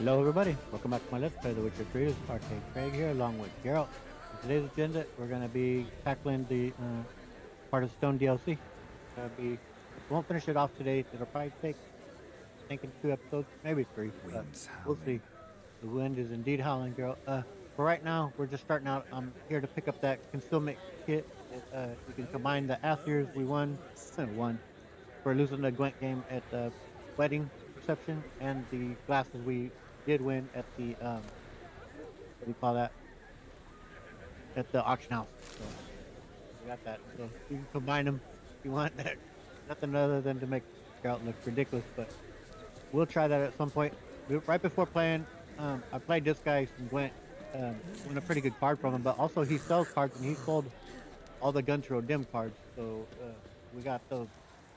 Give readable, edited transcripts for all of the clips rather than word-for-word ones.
Hello everybody, welcome back to my Let's Play The Witcher 3. This is Arcade Craig here along with Geralt. In today's agenda, we're going to be tackling the part of Stone DLC. We won't finish it off today. It'll probably take, I think, in 2 episodes, maybe three, but Wind's we'll see. howling. The wind is indeed howling, Geralt. For right now, we're just starting out. I'm here to pick up that concealment kit. You can combine the Athiers we won for losing the Gwent game at the wedding reception and the glasses we did win at the what do you call that, at the auction house. So we got that. So you can combine them if you want. That nothing other than to make Scout look ridiculous, but we'll try that at some point. Right before playing, I played this guy some Gwent. Won a pretty good card from him, but also he sells cards and he sold all the Gunter Dim cards. So we got those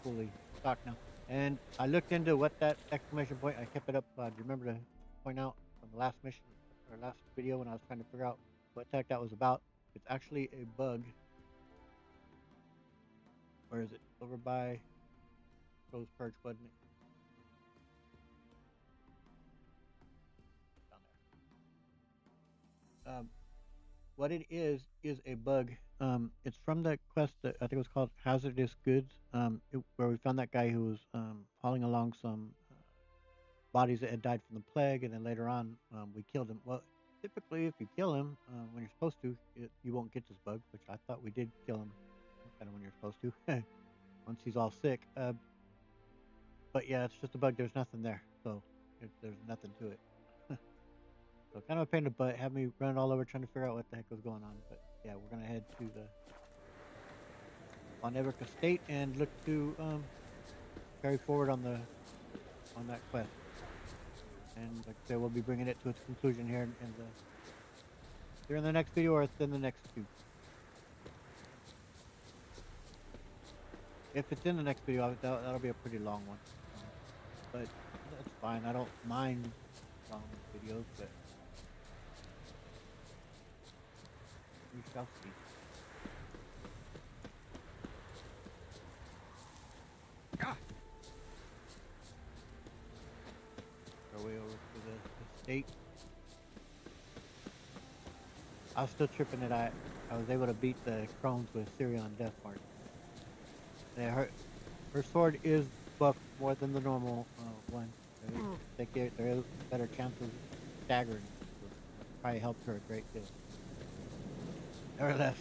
fully stocked now. And I looked into what that exclamation point. I kept it up. Do you remember to point out on the last mission or last video when I was trying to figure out what the heck that was about? It's actually a bug. Where is it? Over by Rose Perch, wasn't it? Down there. What it is a bug. It's from the quest that I think it was called Hazardous Goods. Where we found that guy who was hauling along some bodies that had died from the plague, and then later on we killed him. Well, typically if you kill him when you're supposed to, you won't get this bug, which I thought we did kill him kind of when you're supposed to. Once he's all sick. But yeah, it's just a bug. There's nothing there, so there's nothing to it. So kind of a pain in the butt. Have me run all over trying to figure out what the heck was going on. But yeah, we're gonna head to the on Everec Estate and look to carry forward on that quest. And like I said, we'll be bringing it to its conclusion here in the either in the next video or within the next two. If it's in the next video, that'll be a pretty long one. But that's fine. I don't mind long videos, but we shall see. Our way over to the estate. I was still tripping that I was able to beat the Crones with Sirion Death Mark. Yeah, her sword is buffed more than the normal one. There is better chance of staggering. So probably helped her a great deal. Nevertheless,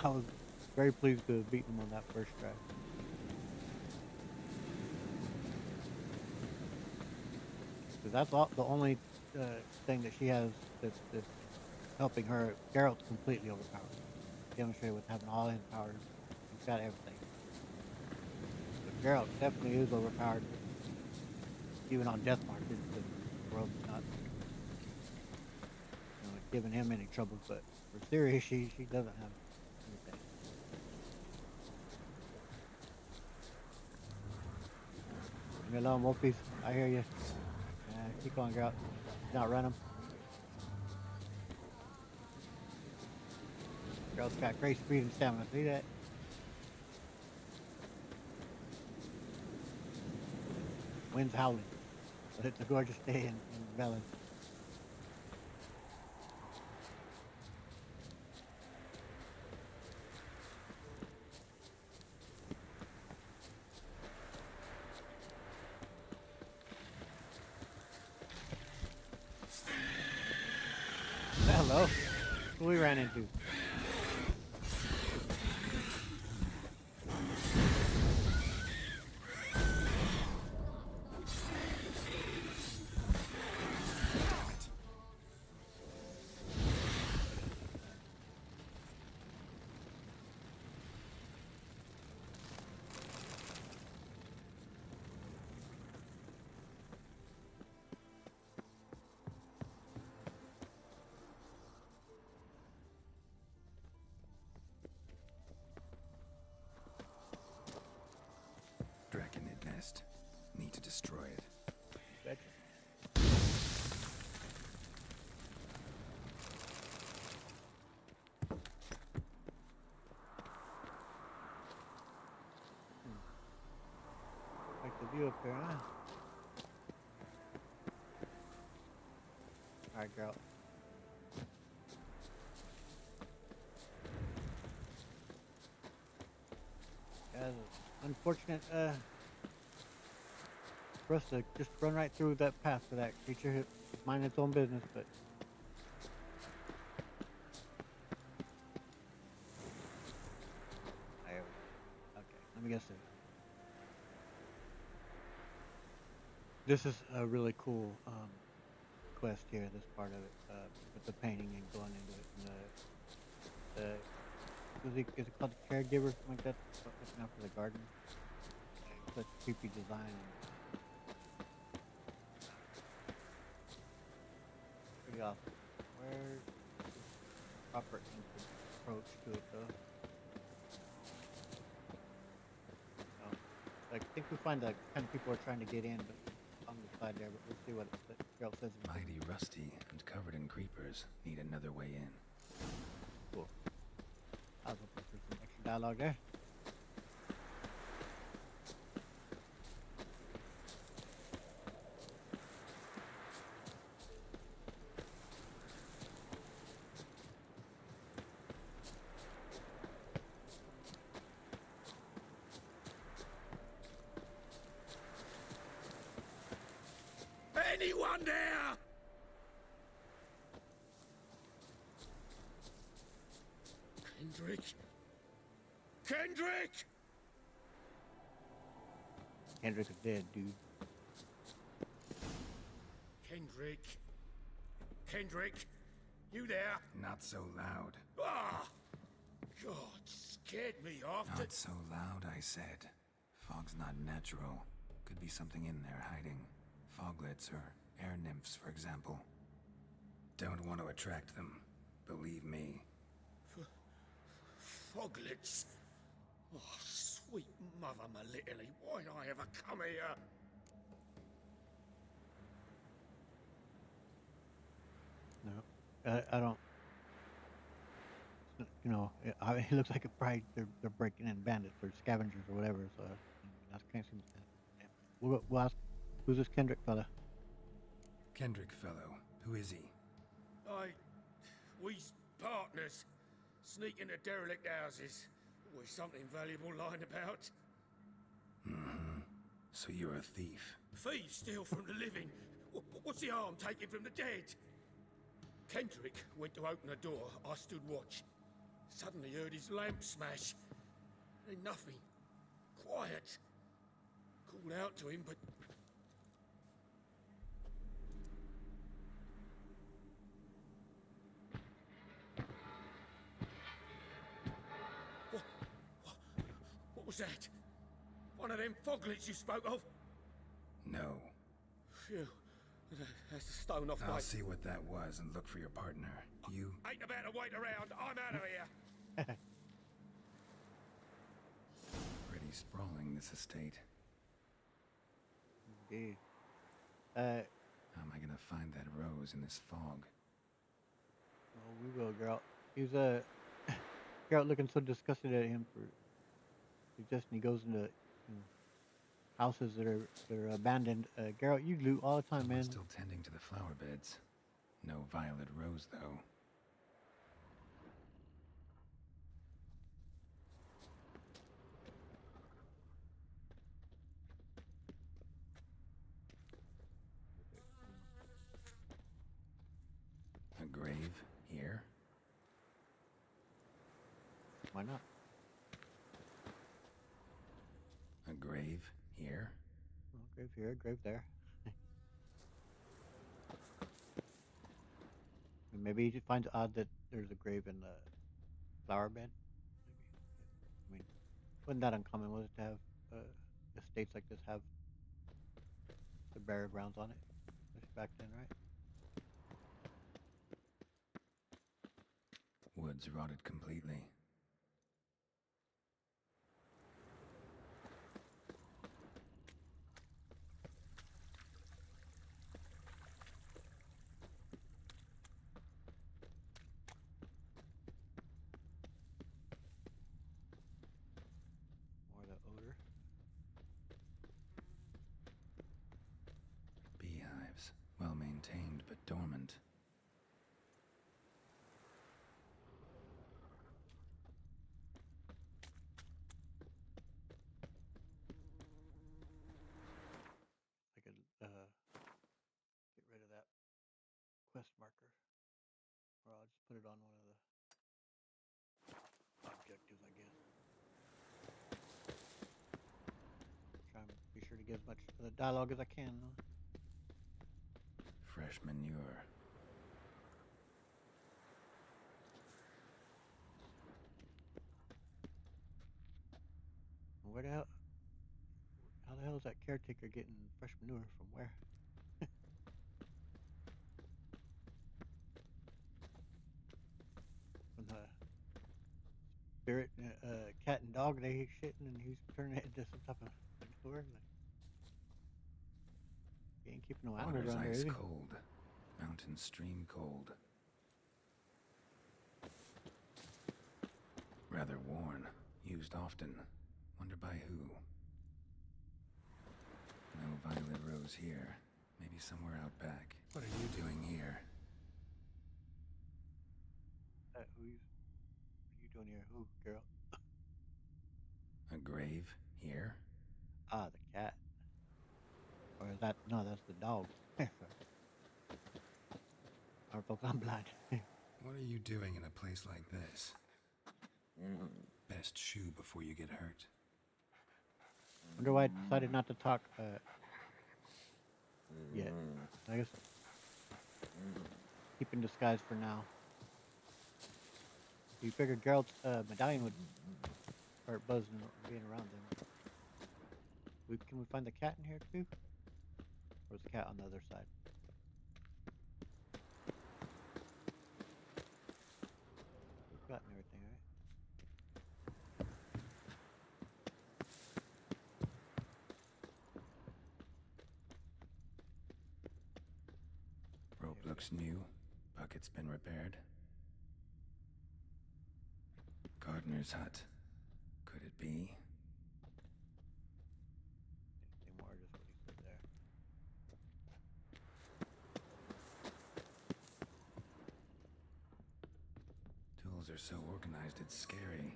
I was very pleased to have beaten him on that first try. Because that's the only thing that she has that's helping her. Geralt's completely overpowered. Demonstrated with having all his powers. He's got everything. But Geralt definitely is overpowered. Even on Death Mark, the world's not giving him any trouble. But for Ciri, she doesn't have anything. Leave me alone, Wolfies. I hear you. Keep going, Geralt. Not run him. Geralt's got great speed and stamina. See that? Wind's howling. But it's a gorgeous day in Velen. Hello. Who we ran into? Draconid nest. Need to destroy it. Betcha. Like the view up there, huh? All right, girl. Yeah, unfortunate. For us to just run right through that path for that creature, mind its own business. But there we go. Okay, let me guess this. This is a really cool quest here. This part of it, with the painting and going into it, and is it called the caregiver, something like that? Looking out for the garden. Such creepy design and pretty awesome. Where's the proper entrance approach to it though? Oh, I think we find the kind of people are trying to get in, but on the side there. But we'll see what Geralt says. Mighty rusty and covered in creepers. Need another way in. Cool. I was hoping for some extra dialogue there. Anyone there? Kendrick? Kendrick! Kendrick is dead, dude. Kendrick? Kendrick? You there? Not so loud. Ah! God, scared me off. Not so loud, I said. Fog's not natural. Could be something in there hiding. Foglets or air nymphs, for example. Don't want to attract them. Believe me. Foglets? Oh, sweet mother Melitterly, why'd I ever come here? No, I don't. You know, it looks like they're breaking in bandits or scavengers or whatever. So that's kind of seems. Yeah. We'll ask, who's this Kendrick fella? Kendrick fellow. Who is he? We's partners. Sneak into derelict houses. Always something valuable lying about. Mm-hmm. So you're a thief. Thieves steal from the living. What's the harm taking from the dead? Kendrick went to open a door. I stood watch. Suddenly heard his lamp smash. Then nothing. Quiet. Called out to him, but... What was that? One of them foglets you spoke of? No. Phew. That's the stone off my... I'll see what that was and look for your partner. You... Ain't about to wait around. I'm out of here. Pretty sprawling, this estate. Indeed. How am I gonna find that rose in this fog? Oh, we will, girl. He's Geralt looking so disgusted at him for suggesting he goes into houses that are abandoned. Geralt, you loot all the time, man. Someone's still tending to the flower beds. No violet rose, though. A grave here? Why not? A grave here? Well, grave here, grave there. Maybe he just finds it odd that there's a grave in the flower bed. Maybe. I mean, wasn't that uncommon, was it, to have estates like this have the burial grounds on it? Especially back then, right? Woods rotted completely. More of the odor. Beehives. Well maintained, but dormant. marker. Or I'll just put it on one of the objectives, I guess. Try and be sure to get as much of the dialogue as I can. Fresh manure. Where the hell? How the hell is that caretaker getting fresh manure from where? From the spirit, cat and dog they shitting, and he's turning it into some type of manure. Like he ain't keeping no animals Water's around here, is ice he? cold. Mountain stream cold. Rather worn. Used often. Wonder by who? No violet rose here. Maybe somewhere out back. What are you doing here? What are you doing here? Who, girl? A grave? Here? Ah, the cat. Or is that? No, that's the dog. Sorry. Our folks, I'm blind. What are you doing in a place like this? Best shoe before you get hurt. Wonder why I decided not to talk yet. I guess keep in disguise for now. You figured Geralt's medallion would start buzzing being around them. Can we find the cat in here too? Or is the cat on the other side? We've gotten everything, right? Rope There we go. looks new. Bucket's been repaired. Gardener's hut. Could it be? Anything more? Just what he said there. Tools are so organized it's scary.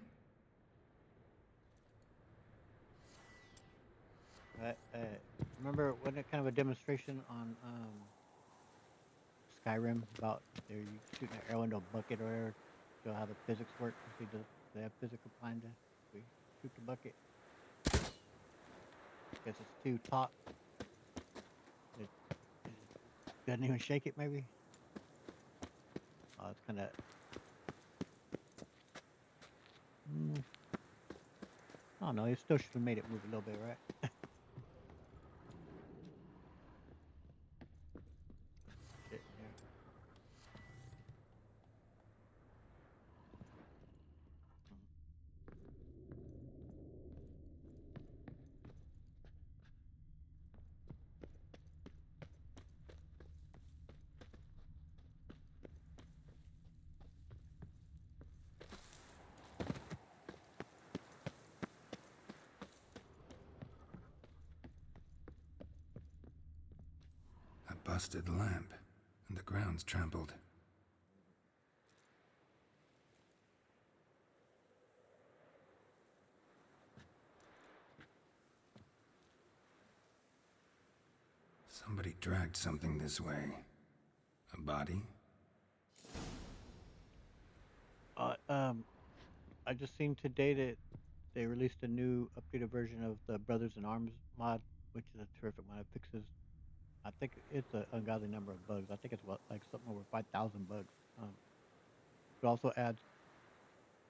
Remember wasn't it kind of a demonstration on Skyrim about there you shooting an arrow into a bucket or whatever, show how the physics work? See, they have physical behind it. We shoot the bucket. Guess it's too taut. It doesn't even shake it. Maybe. Oh, it's kind of. Mm, I don't know. You still should have made it move a little bit, right? Shit in here. Mhm. A busted lamp. And the ground's trampled. Somebody dragged something this way. A body? Uh, um, I just seen today that they released a new updated version of the Brothers in Arms mod, which is a terrific mod. It fixes, I think it's an ungodly number of bugs. I think it's what like something over 5,000 bugs. It also adds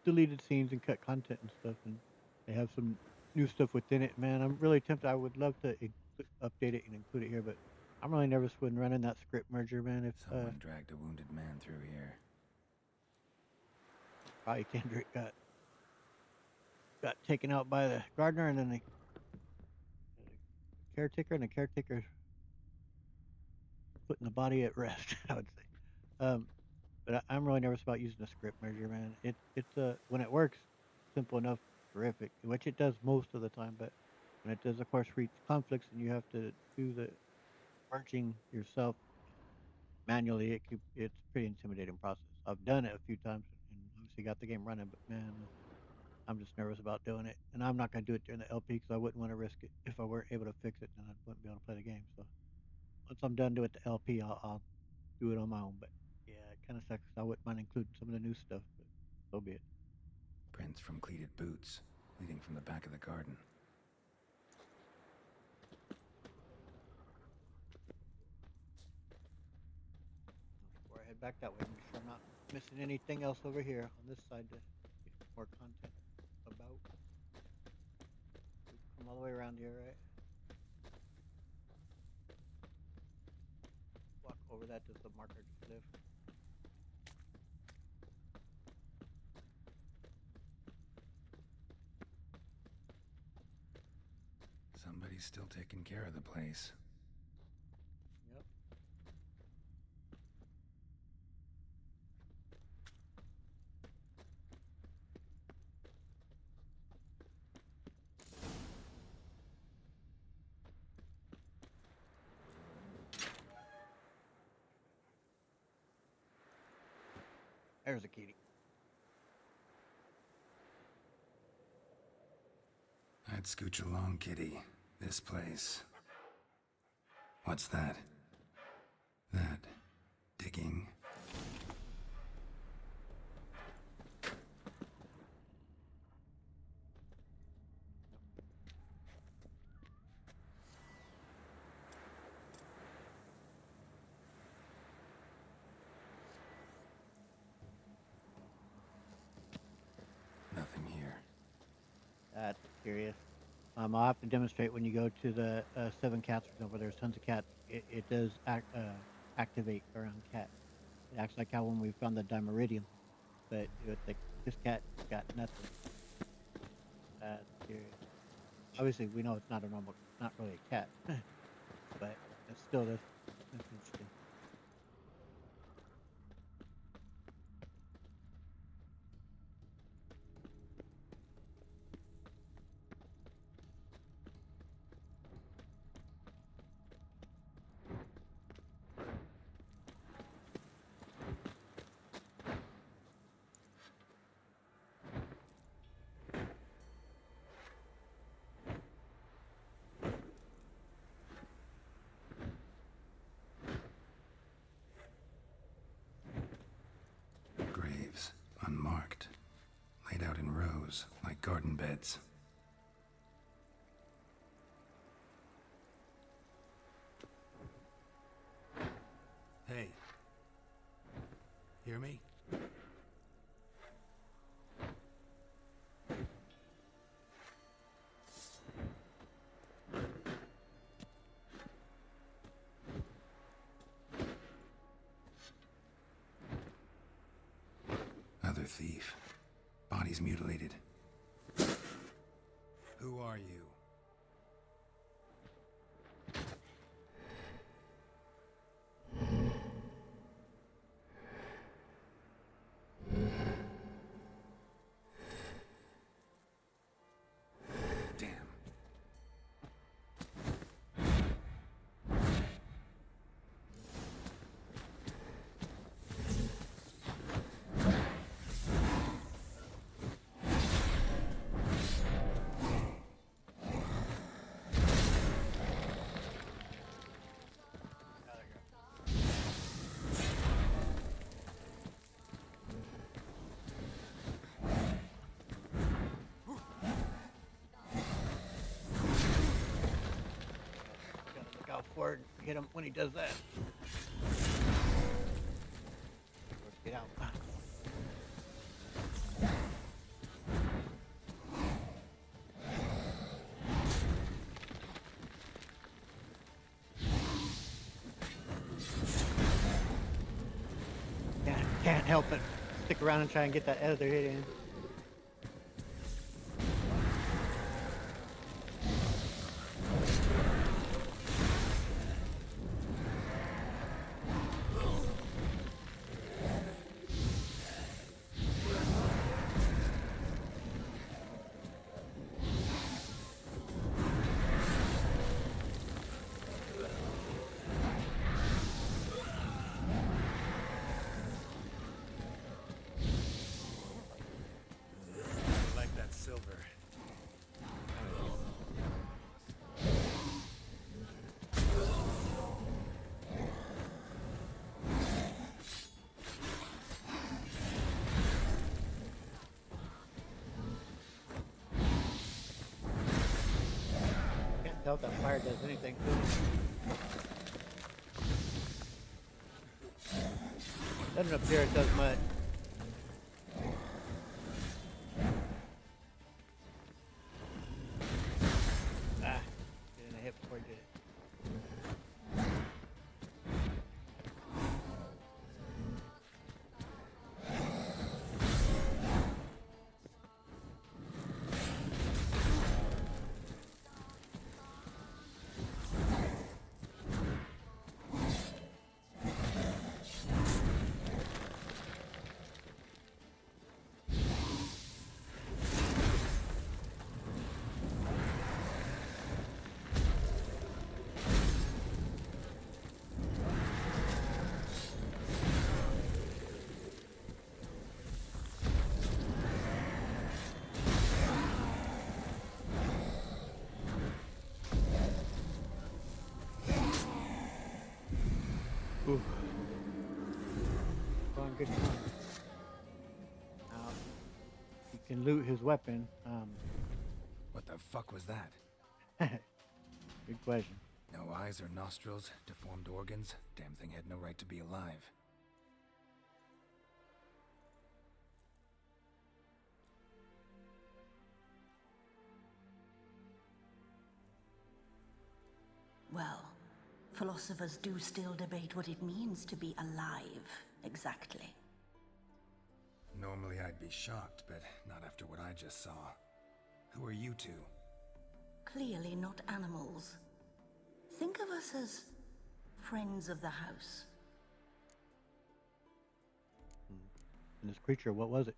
deleted scenes and cut content and stuff, and they have some new stuff within it. Man, I'm really tempted. I would love to update it and include it here, but I'm really nervous when running that script merger, man. If Someone dragged a wounded man through here. probably Kendrick got taken out by the gardener, and then the caretaker, and the caretaker putting the body at rest. I would say. But I'm really nervous about using a script merger, man. It's when it works, simple enough, terrific, which it does most of the time. But when it does, of course, reach conflicts and you have to do the merging yourself manually, it's a pretty intimidating process. I've done it a few times and obviously got the game running, but man, I'm just nervous about doing it. And I'm not going to do it during the LP because I wouldn't want to risk it. If I weren't able to fix it, then I wouldn't be able to play the game. So once I'm done doing the LP, I'll do it on my own. But Kind of sucks. I wouldn't mind including some of the new stuff, but so be it. Prints from cleated boots, leading from the back of the garden. Before I head back that way, make sure I'm not missing anything else over here on this side to get more content about. We come all the way around here, right? Walk over that to the marker just live. Somebody's still taking care of the place. Yep. There's a kitty. I'd scooch along, kitty. This place. What's that? That. Digging. Nothing here. That's curious. I'll have to demonstrate when you go to the 7 cats where there's tons of cats. It does activate around cats. It acts like how when we found the dimeridium, but with this cat got nothing. That's curious. Obviously, we know it's not a normal, not really a cat, but it's still that's interesting. Graves, unmarked. Laid out in rows, like garden beds. Hey. Hear me? Other thief. Body's mutilated. Who are you? Damn. Gotta look out for it. And hit him when he does that. Let's get out. Can't help it. Stick around and try and get that other hit in. tell if that fire does anything to him. Doesn't appear it does much. Ah, getting a hit before he did it. Oof. Going good time. Now, you can loot his weapon. What the fuck was that? Good question. No eyes or nostrils, deformed organs. Damn thing had no right to be alive. Well, philosophers do still debate what it means to be alive, exactly. Normally I'd be shocked, but not after what I just saw. Who are you two? Clearly not animals. Think of us as friends of the house. And this creature, what was it?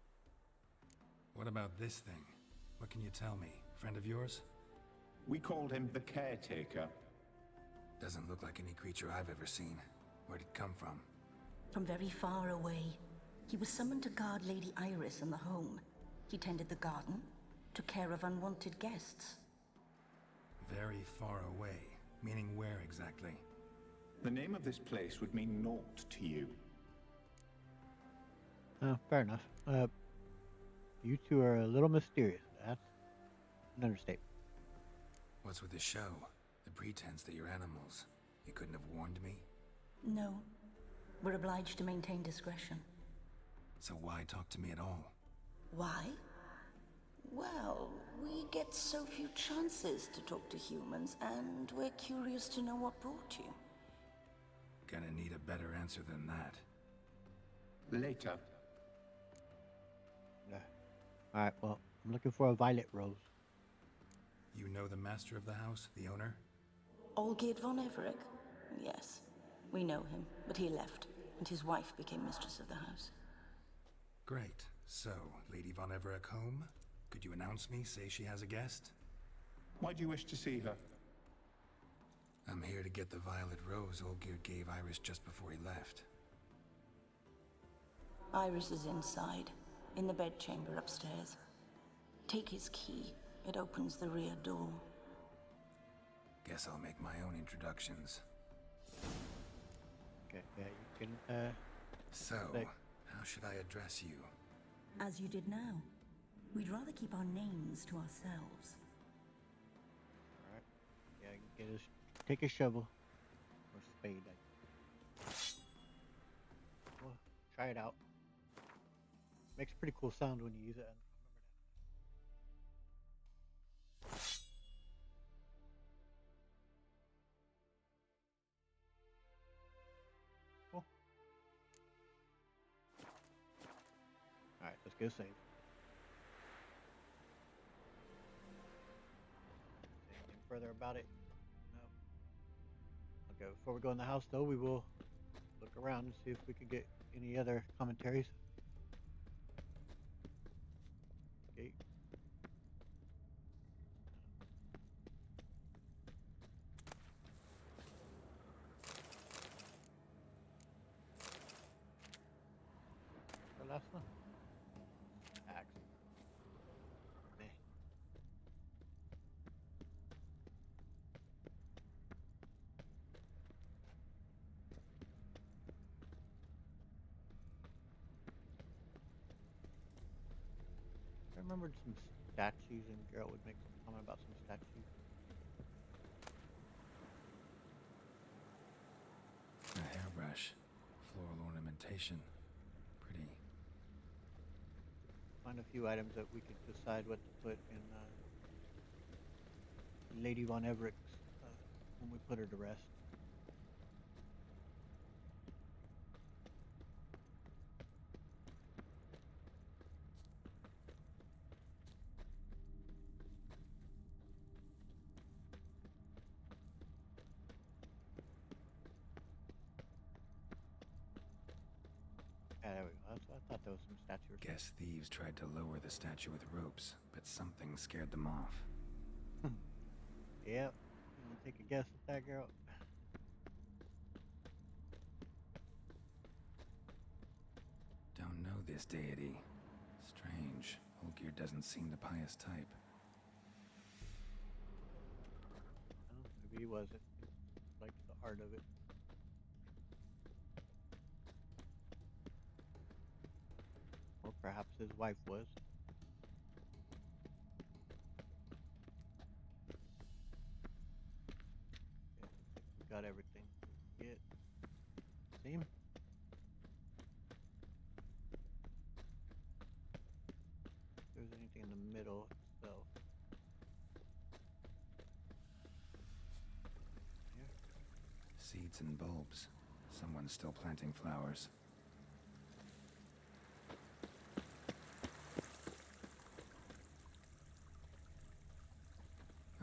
What about this thing? What can you tell me? Friend of yours? We called him the Caretaker. Doesn't look like any creature I've ever seen. Where'd it come from? From very far away. He was summoned to guard Lady Iris in the home. He tended the garden, took care of unwanted guests. Very far away. Meaning where exactly? The name of this place would mean naught to you. Oh, fair enough. You two are a little mysterious. That's an understatement. What's with the show? The pretense that you're animals. You couldn't have warned me? No. We're obliged to maintain discretion. So why talk to me at all? Why? Well, we get so few chances to talk to humans, and we're curious to know what brought you. Gonna need a better answer than that. Later. Yeah. Alright, well, I'm looking for a violet rose. You know the master of the house, the owner? Olgierd von Everec? Yes. We know him, but he left, and his wife became mistress of the house. Great. So, Lady von Everec home? Could you announce me, say she has a guest? Why do you wish to see her? I'm here to get the violet rose Olgierd gave Iris just before he left. Iris is inside, in the bedchamber upstairs. Take his key. It opens the rear door. Guess I'll make my own introductions. Okay, yeah, you can, So, Like- how should I address you? As you did now. We'd rather keep our names to ourselves. alright. Yeah, take a shovel. Or spade. Well, try it out. Makes a pretty cool sound when you use it. Cool. Alright, let's go save. Anything further about it? No. Okay, before we go in the house though, we will look around and see if we can get any other commentaries. Okay. The last one. Axe. Meh. I remembered some statues, and Geralt would make some comment about some statues. presentation. Pretty. Find a few items that we could decide what to put in Lady Von Everett's when we put her to rest. Yeah, there we go. I thought there was some statues. Guess thieves tried to lower the statue with ropes, but something scared them off. Yep. You want to take a guess at that, girl? Don't know this deity. Strange. Olgir doesn't seem the pious type. Oh, maybe he wasn't. He liked the art of it. Or perhaps his wife was. Yeah, looks like we got everything. Get. Seam? If there's anything in the middle itself. Here. Seeds and bulbs. Someone's still planting flowers.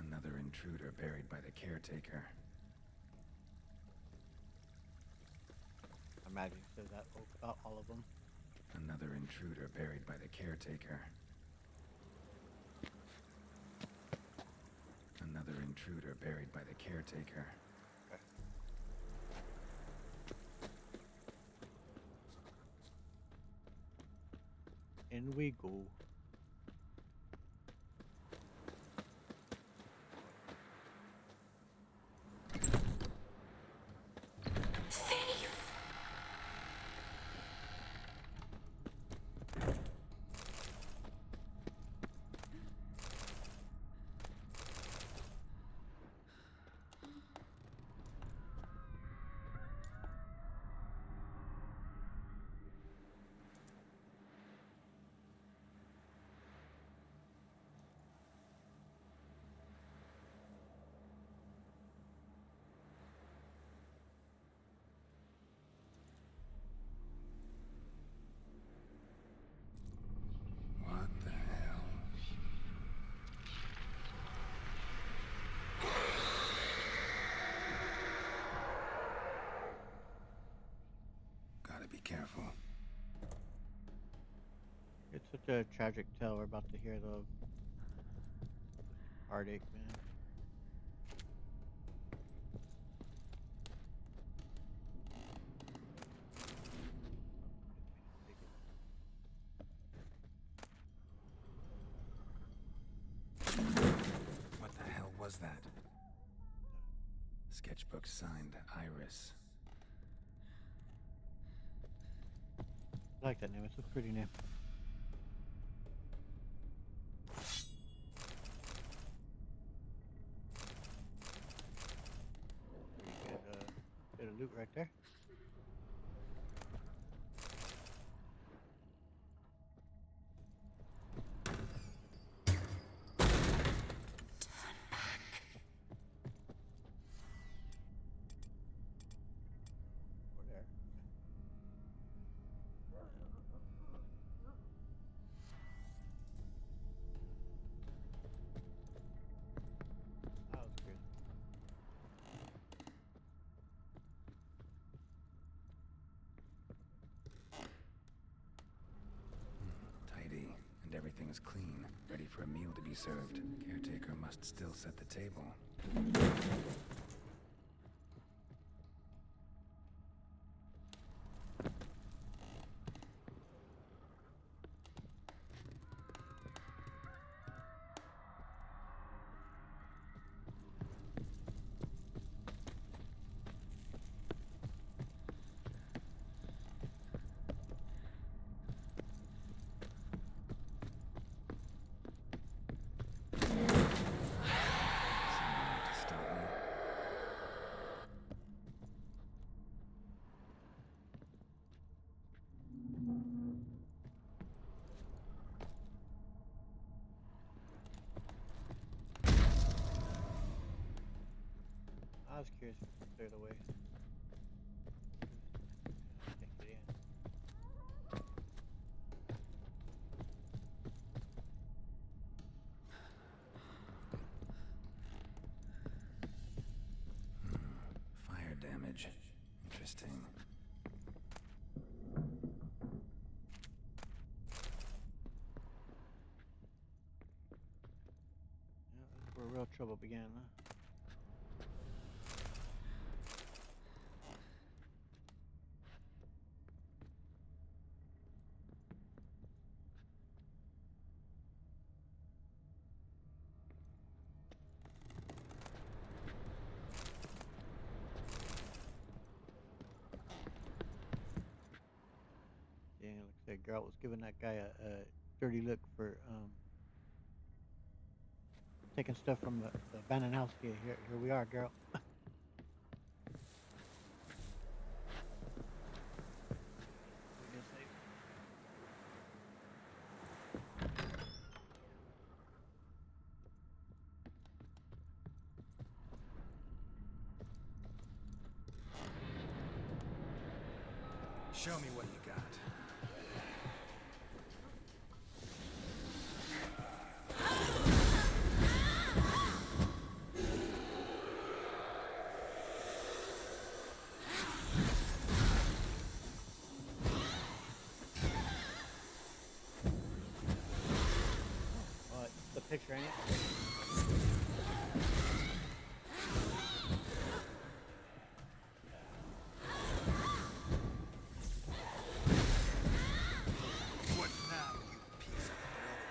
Another intruder buried by the caretaker. I imagine he says that about all of them. Another intruder buried by the caretaker. Another intruder buried by the caretaker. Okay. In we go. What the hell? Gotta be careful. It's such a tragic tale we're about to hear, though. Heartache, man. Take it. What the hell was that? Sketchbook signed Iris. I like that name. It's a pretty name. Pretty good bit of loot right there. Or there. That was good. Tidy, and everything is clean, ready for a meal to be served. Caretaker must still set the table. Someone had to stop was curious if we clear the way. Can't get in. Fire damage. Interesting. Yeah, that's where real trouble began, huh? Yeah, looks like Geralt was giving that guy a dirty look for taking stuff from the abandoned house. Yeah, here we are, Geralt. We did say. Show me what you got. Oh, the picture, ain't it? What now, you piece of filth?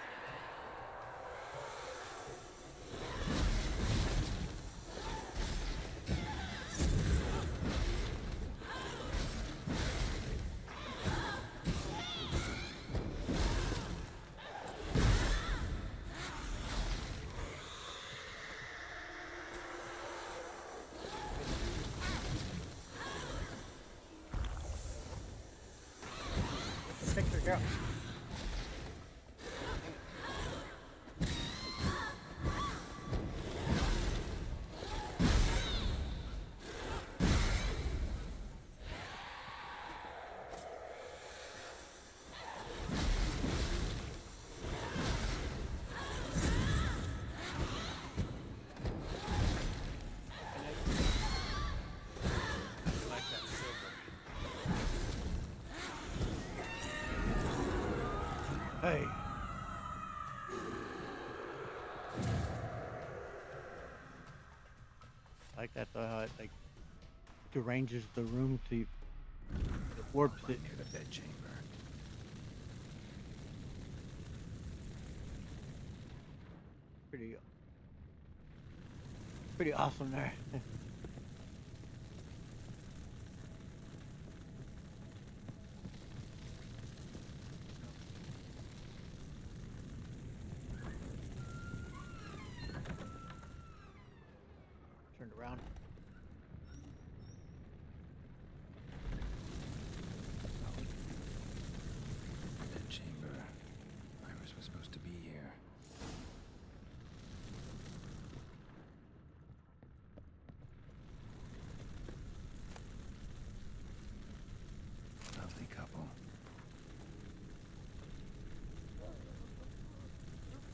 The picture, Geralt. You like that silver? Hey. Like that though, how it like deranges the room to it warps it. Near the bed chamber. Pretty pretty awesome there. Turned around. Bed chamber. Iris was supposed to be here. Lovely couple.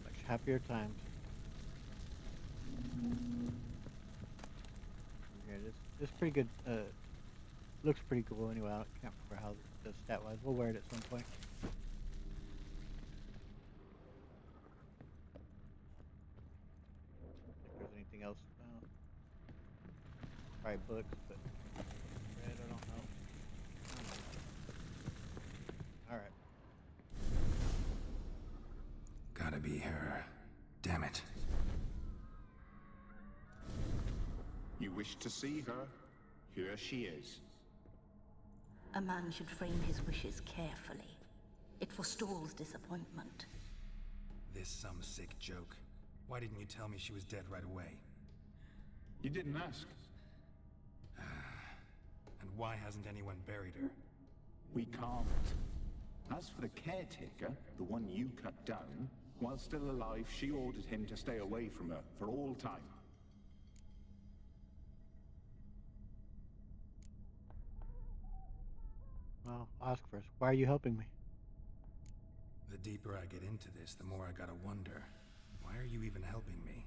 Much happier times. Yeah, this pretty good. Looks pretty cool anyway. I can't remember how the stat wise. We'll wear it at some point. If there's anything else, probably books, but read, I don't know. All right. Gotta be her. Damn it. You wish to see her? Here she is. A man should frame his wishes carefully. It forestalls disappointment. This some sick joke. Why didn't you tell me she was dead right away? You didn't ask. And why hasn't anyone buried her? We can't. As for the caretaker, the one you cut down, while still alive, she ordered him to stay away from her for all time. Well, I'll ask first. Why are you helping me? The deeper I get into this, the more I gotta wonder. Why are you even helping me?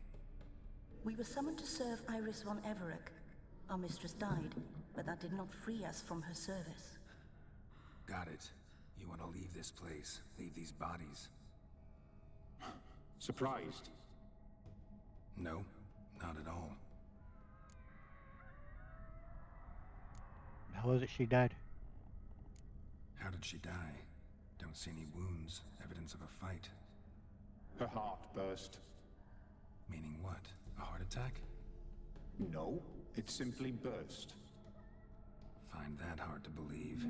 We were summoned to serve Iris von Everec. Our mistress died, but that did not free us from her service. Got it. You want to leave this place, leave these bodies? Surprised? No, not at all. How was it she died? How did she die? Don't see any wounds, evidence of a fight. Her heart burst. Meaning what? A heart attack? No, it simply burst. Find that hard to believe.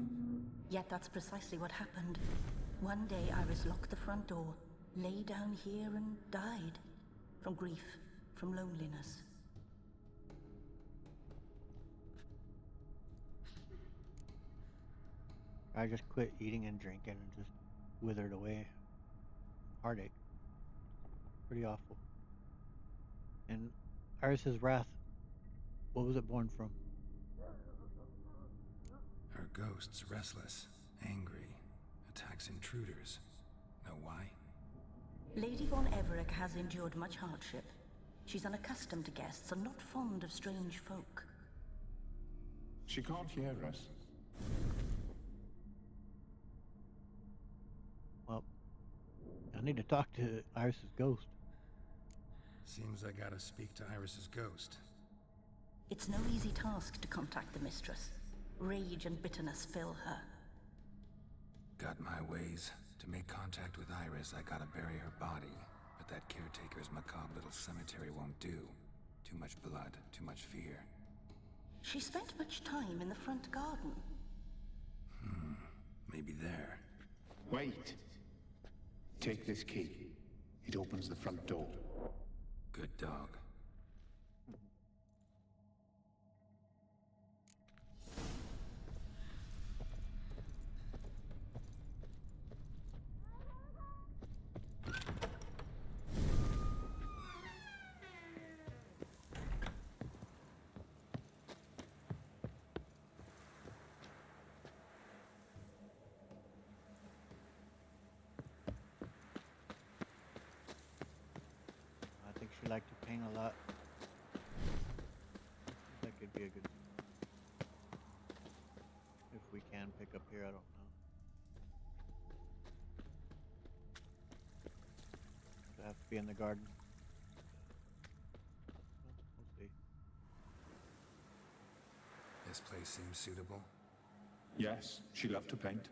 Yet that's precisely what happened. One day Iris locked the front door, lay down here and died. From grief, from loneliness. I just quit eating and drinking and just withered away. Heartache. Pretty awful. And Iris's wrath, what was it born from? Her ghost's restless, angry, attacks intruders. Know why? Lady von Everec has endured much hardship. She's unaccustomed to guests and not fond of strange folk. She can't hear us. Well, I need to talk to Iris's ghost. Seems I gotta speak to Iris's ghost. It's no easy task to contact the mistress. Rage and bitterness fill her. Got my ways. To make contact with Iris, I gotta bury her body. But that caretaker's macabre little cemetery won't do. Too much blood, too much fear. She spent much time in the front garden. Maybe there. Wait. Take this key. It opens the front door. Good dog. I think she liked to paint a lot. That could be a good. If we can pick up here, I don't know. Does it have to be in the garden? Well, we'll see. This place seems suitable. Yes, she loved to paint.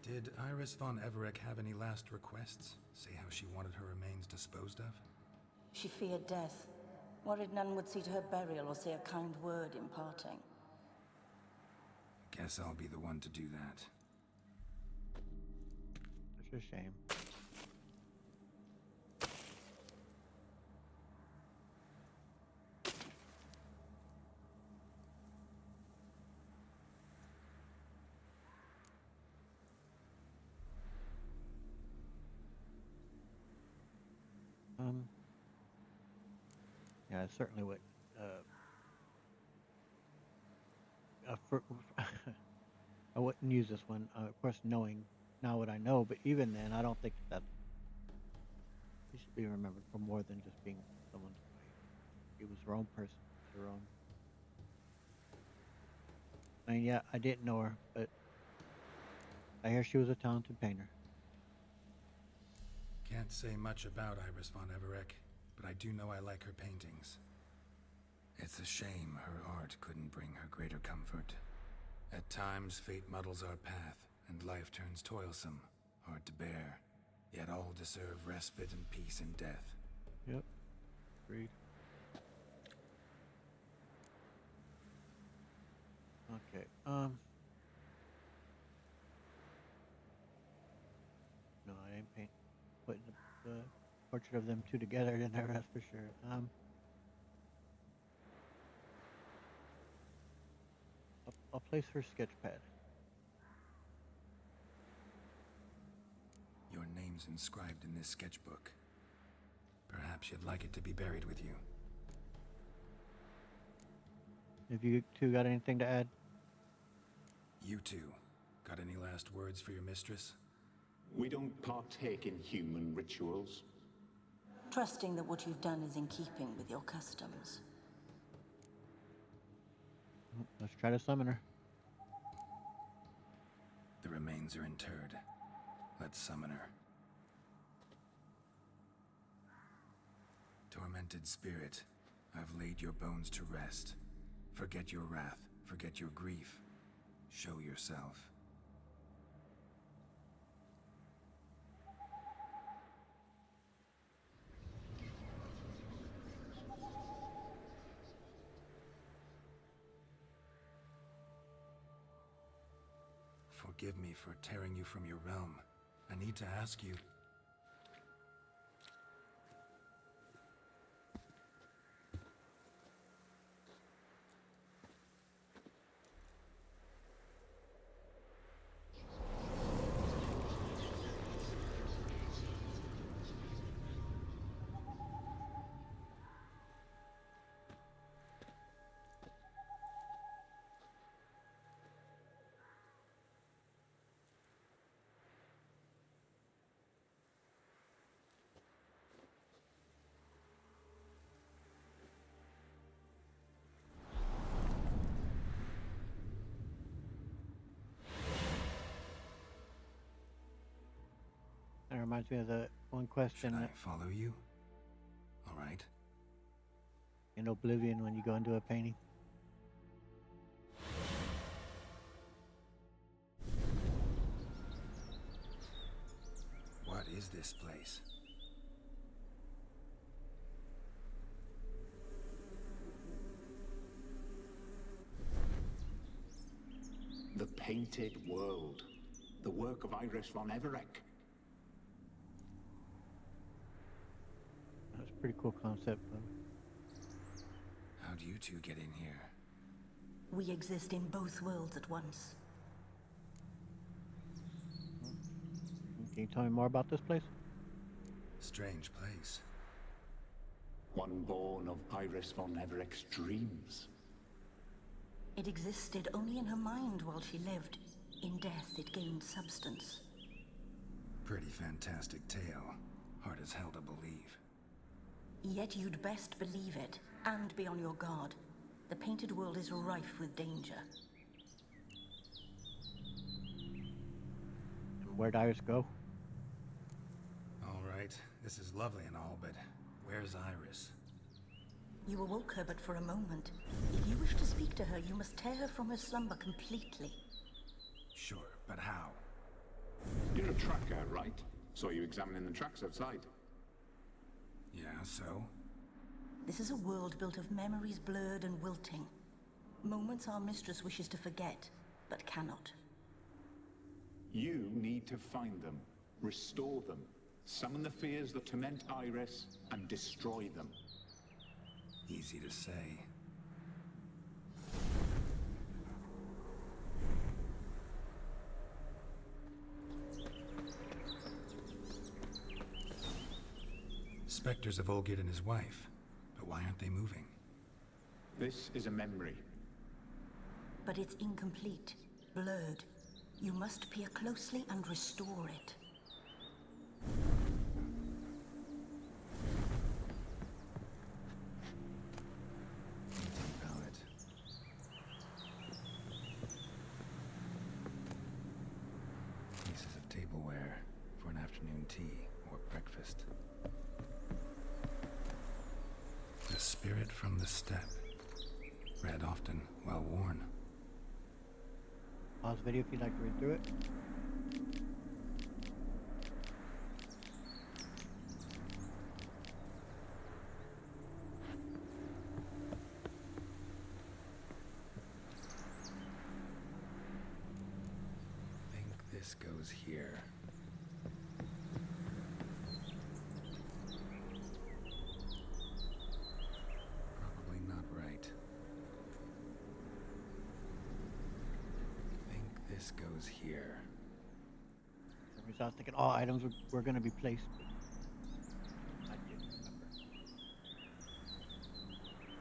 Did Iris von Everec have any last requests? Say how she wanted her remains disposed of? She feared death. Worried none would see to her burial or say a kind word in parting. Guess I'll be the one to do that. It's a shame. Yeah, I certainly would. For, I wouldn't use this one, of course, knowing now what I know. But even then, I don't think that she should be remembered for more than just being someone's wife. She was her own person, her own. I mean, yeah, I didn't know her, but I hear she was a talented painter. Can't say much about Iris von Everec, but I do know I like her paintings. It's a shame her art couldn't bring her greater comfort. At times, fate muddles our path, and life turns toilsome, hard to bear. Yet all deserve respite and peace in death. Yep, agreed. Okay, no, I ain't putting the portrait of them two together in there, that's for sure. I'll place her sketch pad. Your name's inscribed in this sketchbook. Perhaps you'd like it to be buried with you. Have you two got anything to add? You two, got any last words for your mistress? We don't partake in human rituals. Trusting that what you've done is in keeping with your customs. Let's try to summon her. The remains are interred. Let's summon her. Tormented spirit, I've laid your bones to rest. Forget your wrath, forget your grief. Show yourself. Forgive me for tearing you from your realm. I need to ask you. That reminds me of the one Should question I follow you? All right. in Oblivion when you go into a painting. What is this place? The Painted World. The work of Iris von Everec. That's a pretty cool concept, though. How'd you two get in here? We exist in both worlds at once. Can you tell me more about this place? Strange place. One born of Iris von Everec's dreams. It existed only in her mind while she lived. In death, it gained substance. Pretty fantastic tale. Hard as hell to believe. Yet you'd best believe it, and be on your guard. The painted world is rife with danger. And where'd Iris go? All right, this is lovely and all, but where's Iris? You awoke her but for a moment. If you wish to speak to her, you must tear her from her slumber completely. Sure, but how? You're a tracker, right? Saw you examining the tracks outside. Yeah, so? This is a world built of memories blurred and wilting. Moments our mistress wishes to forget, but cannot. You need to find them, restore them, summon the fears that torment Iris, and destroy them. Easy to say. Spectres of Olgid and his wife. But why aren't they moving? This is a memory. But it's incomplete, blurred. You must peer closely and restore it. Think about it. Pieces of tableware for an afternoon tea or breakfast. The spirit from the steppe. Read often, well worn. Pause the video if you'd like to read through it. I think this goes here. Probably not right. I think this goes here. For some reason I was thinking all items were going to be placed. But I didn't remember.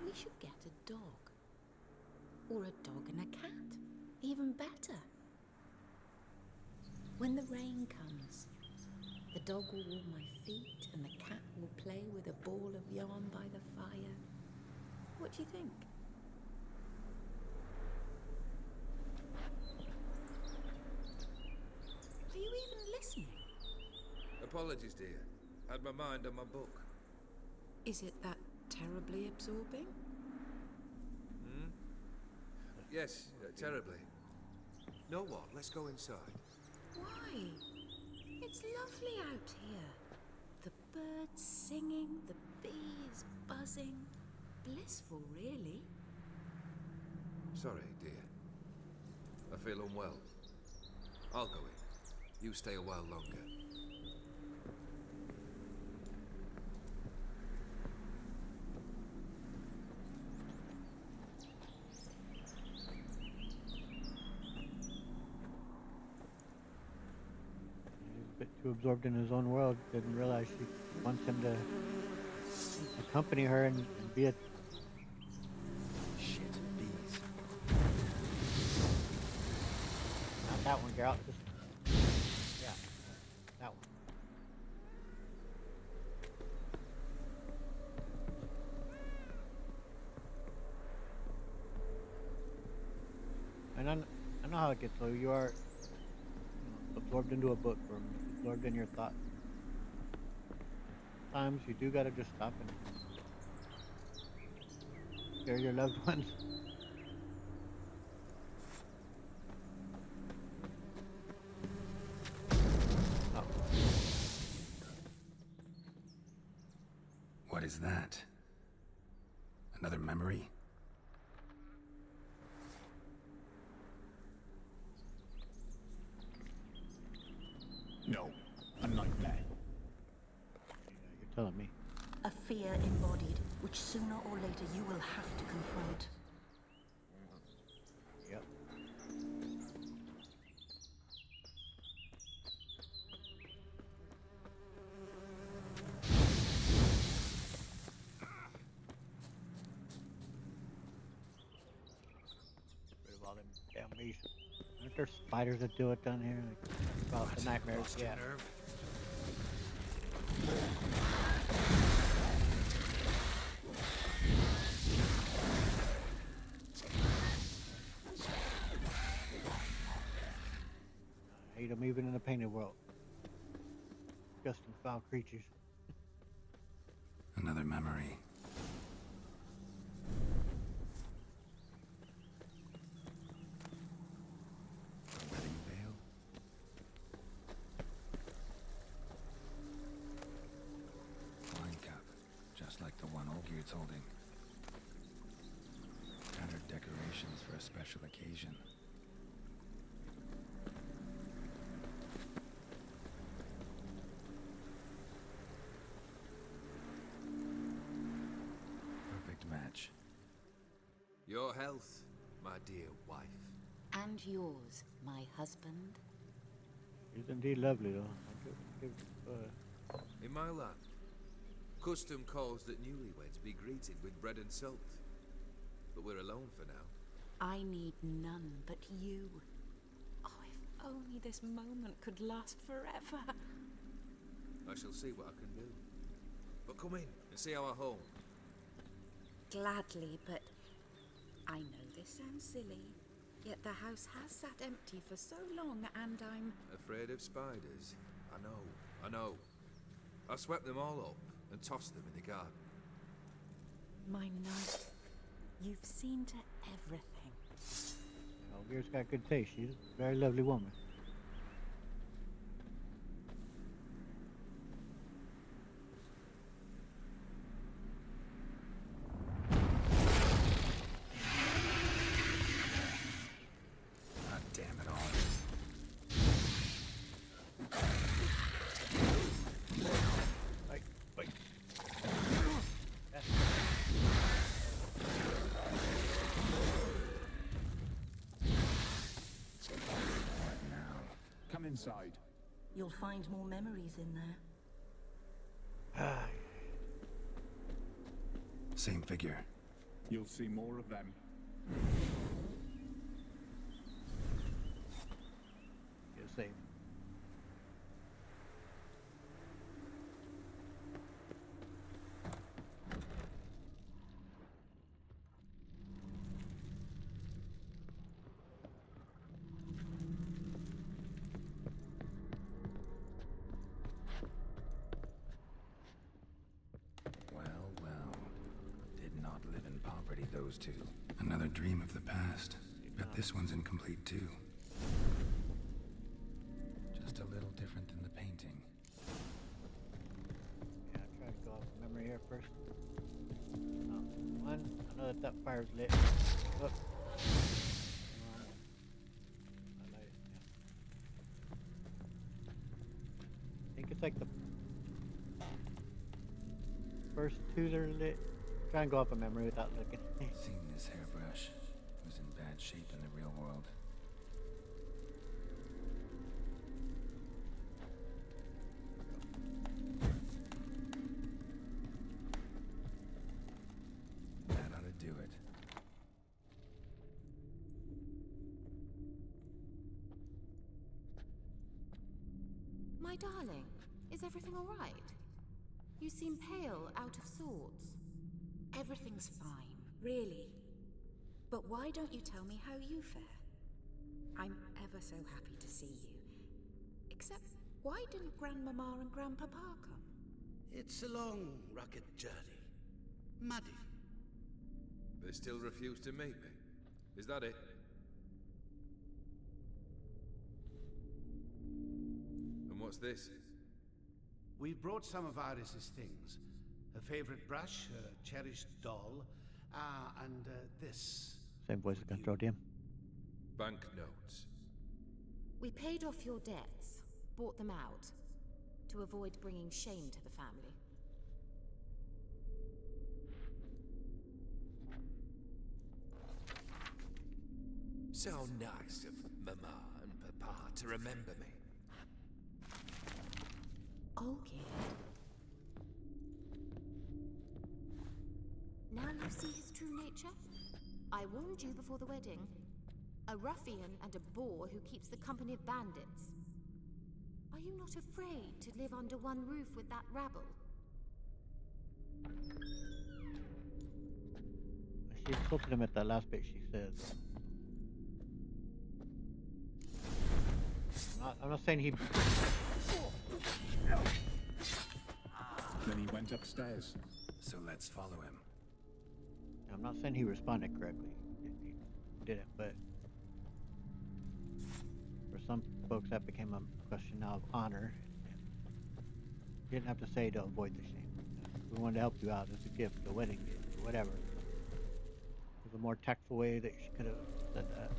We should get a dog. Or a dog and a cat. Even better. When the rain comes, the dog will warm my feet and the cat will play with a ball of yarn by the fire. What do you think? Are you even listening? Apologies, dear. Had my mind on my book. Is it that terribly absorbing? Yes, terribly. Know what? Let's go inside. Why? It's lovely out here. The birds singing, the bees buzzing. Blissful, really. Sorry, dear. I feel unwell. I'll go in. You stay a while longer. He's a bit too absorbed in his own world. Didn't realize she wants him to accompany her and be a. Shit, bees. Not that one, Geralt. Just, yeah, that one. And I know how it gets. So you are absorbed into a book or absorbed in your thoughts. Sometimes you do gotta just stop and share your loved ones. Oh, What is that? Another memory? No, a nightmare. you're telling me. A fear embodied, which sooner or later you will have to confront. Yep. Rid of all them damn bees. Aren't there spiders that do it down here? Like, about the nightmares. Lost your Yeah. nerve? I hate them even in the painted world. Disgusting foul creatures. Another memory. A wedding veil? Wine cup, just like the one Olgier's holding. Tattered decorations for a special occasion. Perfect match. Your health, my dear wife. And yours, my husband. She's indeed lovely, though. In my land, custom calls that newlyweds be greeted with bread and salt. But we're alone for now. I need none but you. Oh, if only this moment could last forever. I shall see what I can do. But come in and see our home. Gladly, but I know this sounds silly, yet the house has sat empty for so long and I'm... Afraid of spiders? I know. I swept them all up and tossed them in the garden. My knight, you've seen to everything. Olgier's got good taste. She's a very lovely woman. God damn it all. Wait. What now? Come inside. You'll find more memories in there. Same figure. You'll see more of them. You're safe. those two. Another dream of the past. Bet this one's incomplete too. Just a little different than the painting. Yeah, I try to go off memory here first. One, I know that fire's lit. Oh. I light it, yeah. I think it's like the first two that are lit. Try and go off of memory without looking. Seen this hairbrush. It was in bad shape in the real world. That ought to do it. My darling, is everything all right? You seem pale, out of sorts. Everything's fine, really. But why don't you tell me how you fare? I'm ever so happy to see you. Except, why didn't Grandmama and Grandpapa come? It's a long, rugged journey. Muddy. They still refuse to meet me. Is that it? And what's this? We brought some of Iris's things. Her favorite brush, her cherished doll, and this. Same voice for can you. throw him. Banknotes. We paid off your debts, bought them out, to avoid bringing shame to the family. So nice of Mama and Papa to remember me. Oh, kid. Now you see his true nature? I warned you before the wedding. A ruffian and a boor who keeps the company of bandits. Are you not afraid to live under one roof with that rabble? She insulted him at that last bit, she says. I'm not saying he... Then he went upstairs. So let's follow him. I'm not saying he responded correctly. He didn't, but... For some folks, that became a question now of honor. You didn't have to say to avoid the shame. We wanted to help you out as a gift, a wedding gift, or whatever. There's a more tactful way that she could have said that.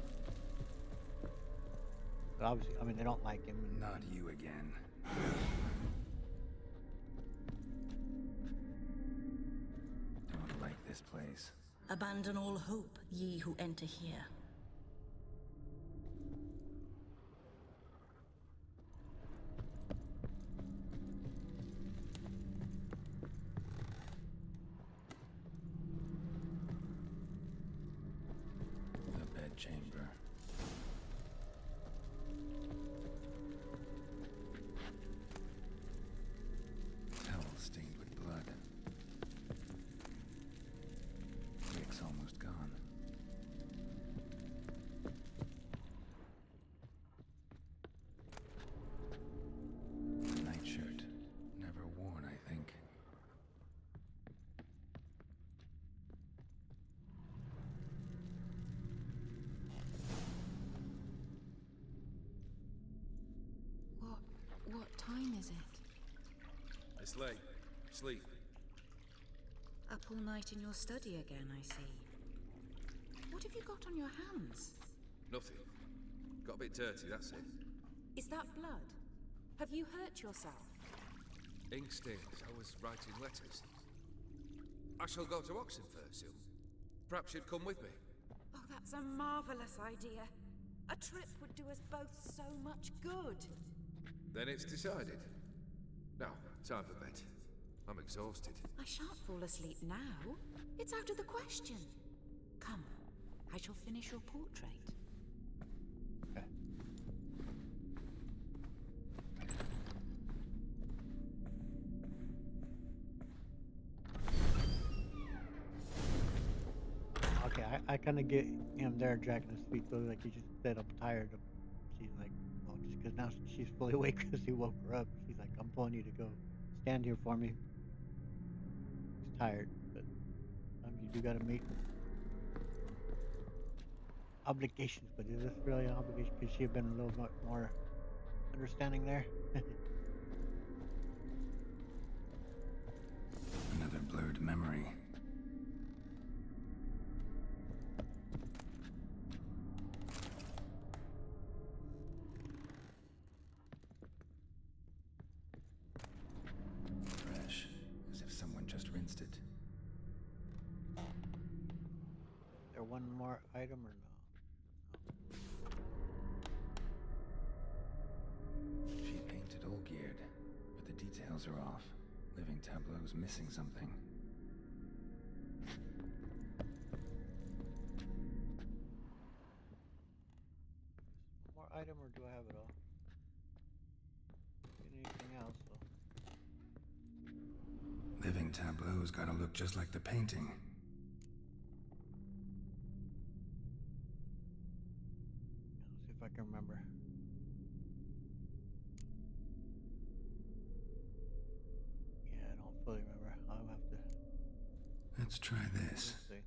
But obviously, I mean, they don't like him. Not you again. Don't like this place. Abandon all hope, ye who enter here. The bedchamber. Towel stained with blood. Rick's almost gone. The nightshirt. Never worn, I think. What time is it? It's late. Sleep. Up all night in your study again, I see. What have you got on your hands? Nothing. Got a bit dirty, that's it. Is that blood? Have you hurt yourself? Ink stains. I was writing letters. I shall go to Oxenfurt soon. Perhaps you'd come with me. Oh, that's a marvelous idea. A trip would do us both so much good. Then it's decided. Now, time for bed. I'm exhausted. I shan't fall asleep now. It's out of the question. Come, I shall finish your portrait. Okay. Okay, I kind of get him there dragging his feet, so like he just said, I'm tired. She's like, oh, just because now she's fully awake because he woke her up. She's like, I'm pulling you to go. Stand here for me. He's tired, but sometimes you do gotta meet obligations, but is this really an obligation? Could she have been a little bit more understanding there? Another blurred memory. Fresh, as if someone just rinsed it. Is there one more item or no? She painted all geared, but the details are off. Living tableau's missing something. One more item or do I have it all? Anything else? So. Living tableau's gotta look just like the painting. Let's see if I can remember. Yeah, I don't fully remember. I'll have to. Let's try this. Let's see.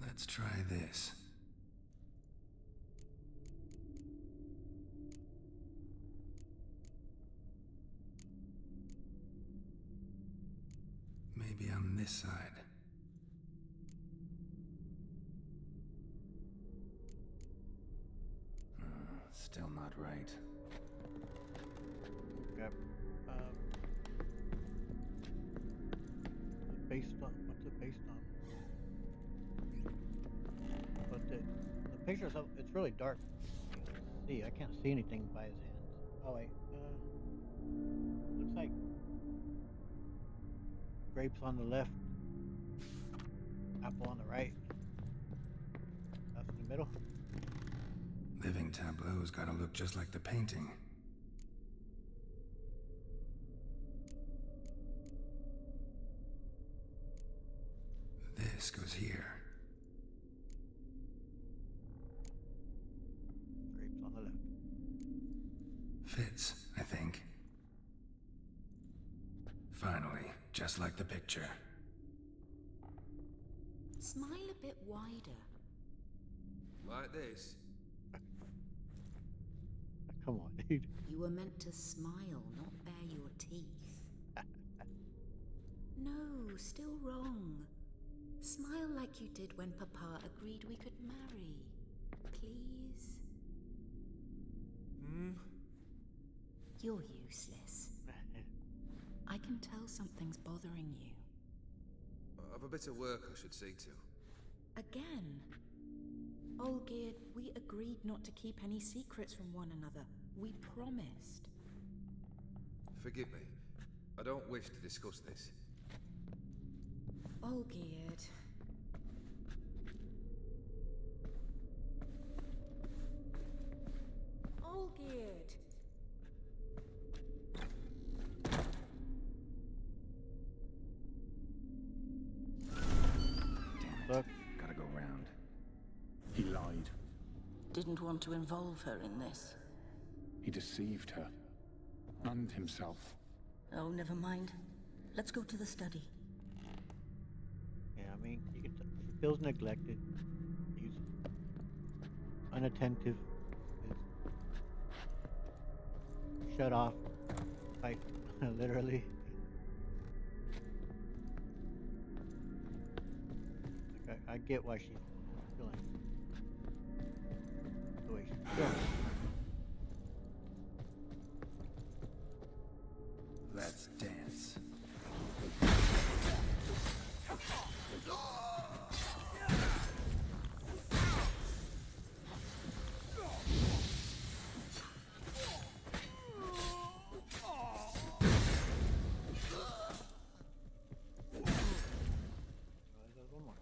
Let's try this. Maybe on this side. Still not right. Okay. Based on what's it based on? But the pictures of it's really dark. Let's see, I can't see anything by his hands. Oh wait, looks like grapes on the left, apple on the right. That's in the middle. Living tableau's gotta look just like the painting. This goes here. Grapes on the left. Fits, I think. Finally, just like the picture. Smile a bit wider. Like this? Come on, dude. You were meant to smile, not bare your teeth. No, still wrong. Smile like you did when Papa agreed we could marry. Please? You're useless. I can tell something's bothering you. I've a bit of work I should see to. Again. Olgierd, we agreed not to keep any secrets from one another. We promised. Forgive me. I don't wish to discuss this. Olgierd. Olgierd. Look. Gotta go round. He lied. Didn't want to involve her in this. He deceived her. And himself. Oh, never mind. Let's go to the study. Yeah, I mean, you can he feels neglected. He's unattentive. He's shut off, like literally. Like I get why she's feeling the way she's feeling. Let's dance. There's one more.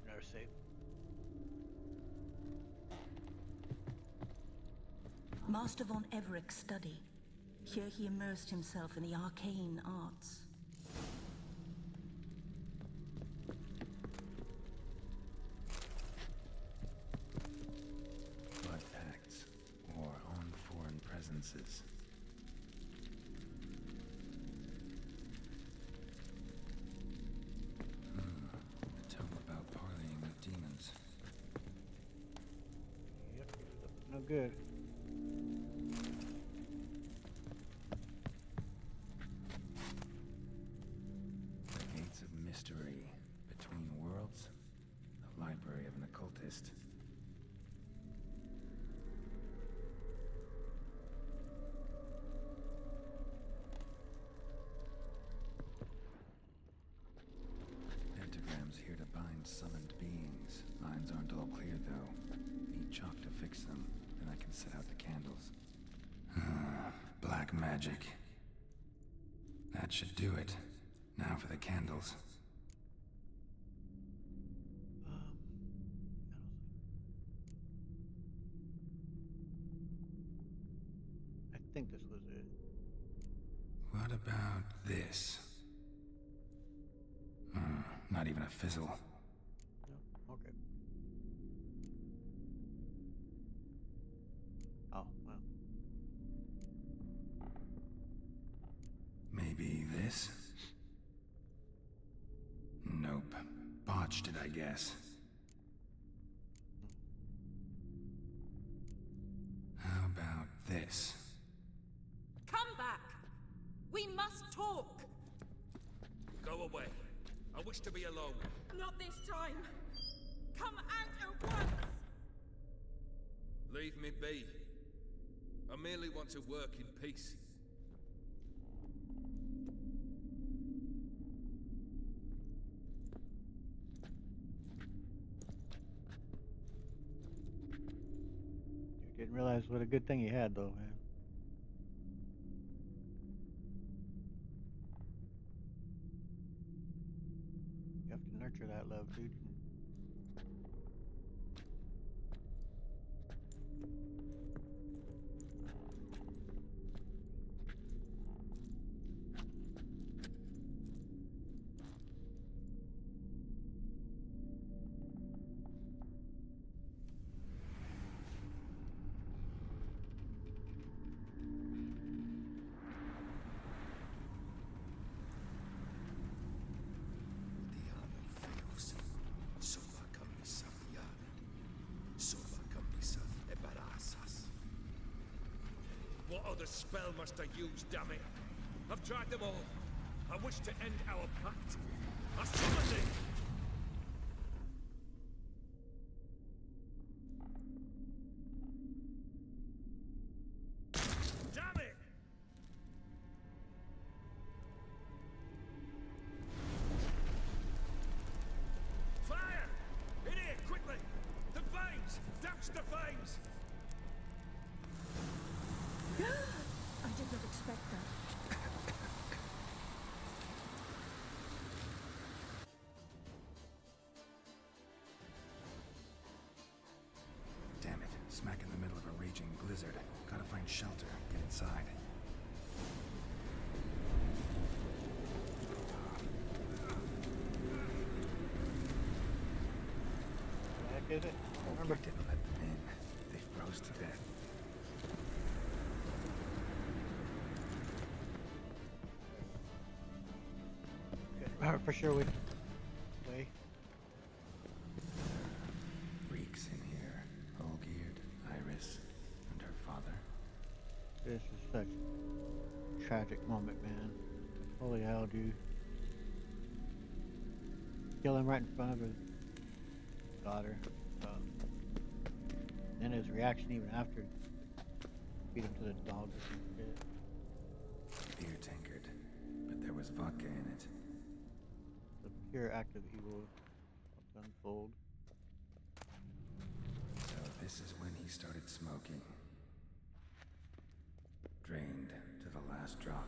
Never save. Master von Everec's study. Here he immersed himself in the arcane arts. good. The Gates of Mystery. Between Worlds. The Library of an Occultist. Pentagrams here to bind summoned beings. Lines aren't all clear, though. Need chalk to fix them, then I can set out the candles. Black magic. That should do it. Now for the candles. I think this was it. What about this? Not even a fizzle. No? Okay. Oh, well. Maybe this? Nope. Botched it, I guess. How about this? Come back! We must talk! Go away. I wish to be alone. Not this time! Come out at once! Leave me be. I merely want to work in peace. You didn't realize what a good thing he had, though, man. You have to nurture that love, dude. What other spell must I use, damn it? I've tried them all. I wish to end our pact. I summon thee! Damn it! Fire! In here, quickly! The flames! Douse the flames! I did not expect that. Damn it. Smack in the middle of a raging blizzard. Gotta find shelter. Get inside. What the heck is it? Remember, didn't let them in. They froze to death. For sure we... Way. Reeks in here. Olgierd, Iris, and her father. This is such a tragic moment, man. Holy hell, dude. Kill him right in front of his daughter. And his reaction even after. Feed him to the dogs or some shit. Beer tankard. But there was vodka in it. The pure act of evil to unfold. So this is when he started smoking. Drained to the last drop.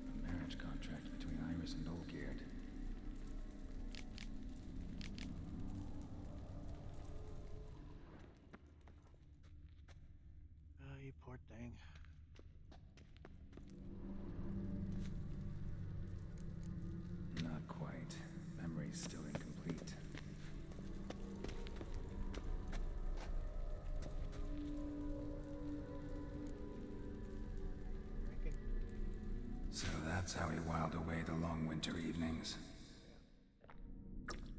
A marriage contract between Iris and Olgierd. Oh, you poor thing. Not quite. that's how he whiled away the long winter evenings.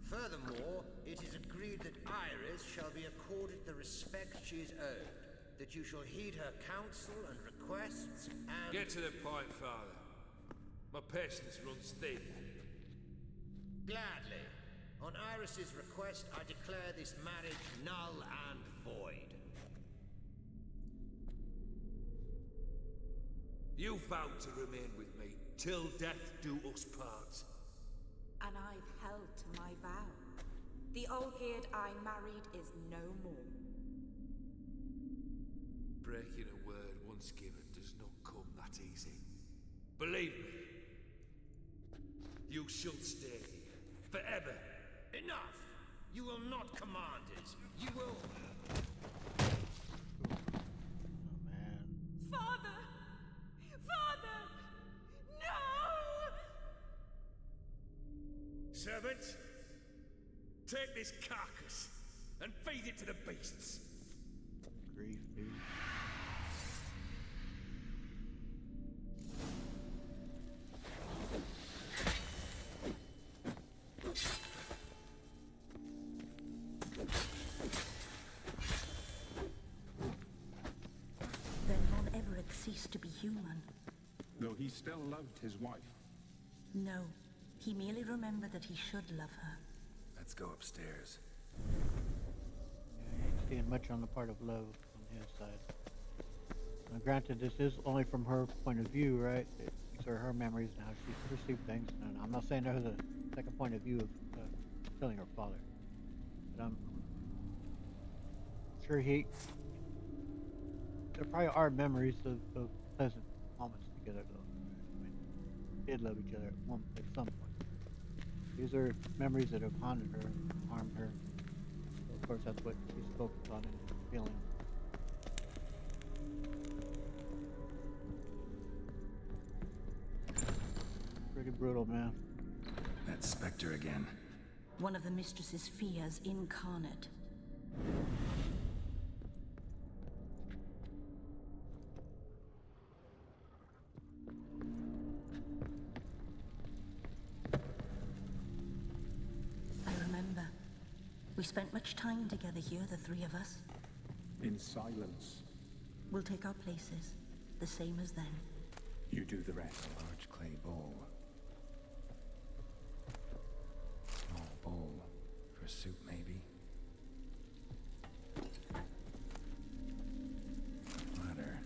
Furthermore, it is agreed that Iris shall be accorded the respect she is owed, that you shall heed her counsel and requests, and... Get to the point, Father. My patience runs thin. Gladly. On Iris's request, I declare this marriage null and void. You vowed to remain with me till death do us part. And I've held to my vow. The Olgierd I married is no more. Breaking a word once given does not come that easy. Believe me, you shall stay here forever. Enough! You will not command us. You will... Oh man. Father! Father! No! Servant, take this carcass and feed it to the beasts. Grief, dude. Then Von Everec ceased to be human. Though he still loved his wife. No, he merely remembered that he should love her. Let's go upstairs. Yeah, I ain't seeing much on the part of love on his side. Now, granted, this is only from her point of view, right? These are her memories and how she perceived things. And I'm not saying there's a second point of view of killing her father. But I'm sure there probably are memories of pleasant moments together, though. I mean, they did love each other at some point. These are memories that have haunted her and harmed her. So of course, that's what she's focused on and feeling. Pretty brutal, man. That specter again. One of the mistress's fears incarnate. I remember. We spent much time together here, the three of us. In silence. We'll take our places, the same as then. You do the rest. A large clay bowl. Small bowl. For soup, maybe? Ladder.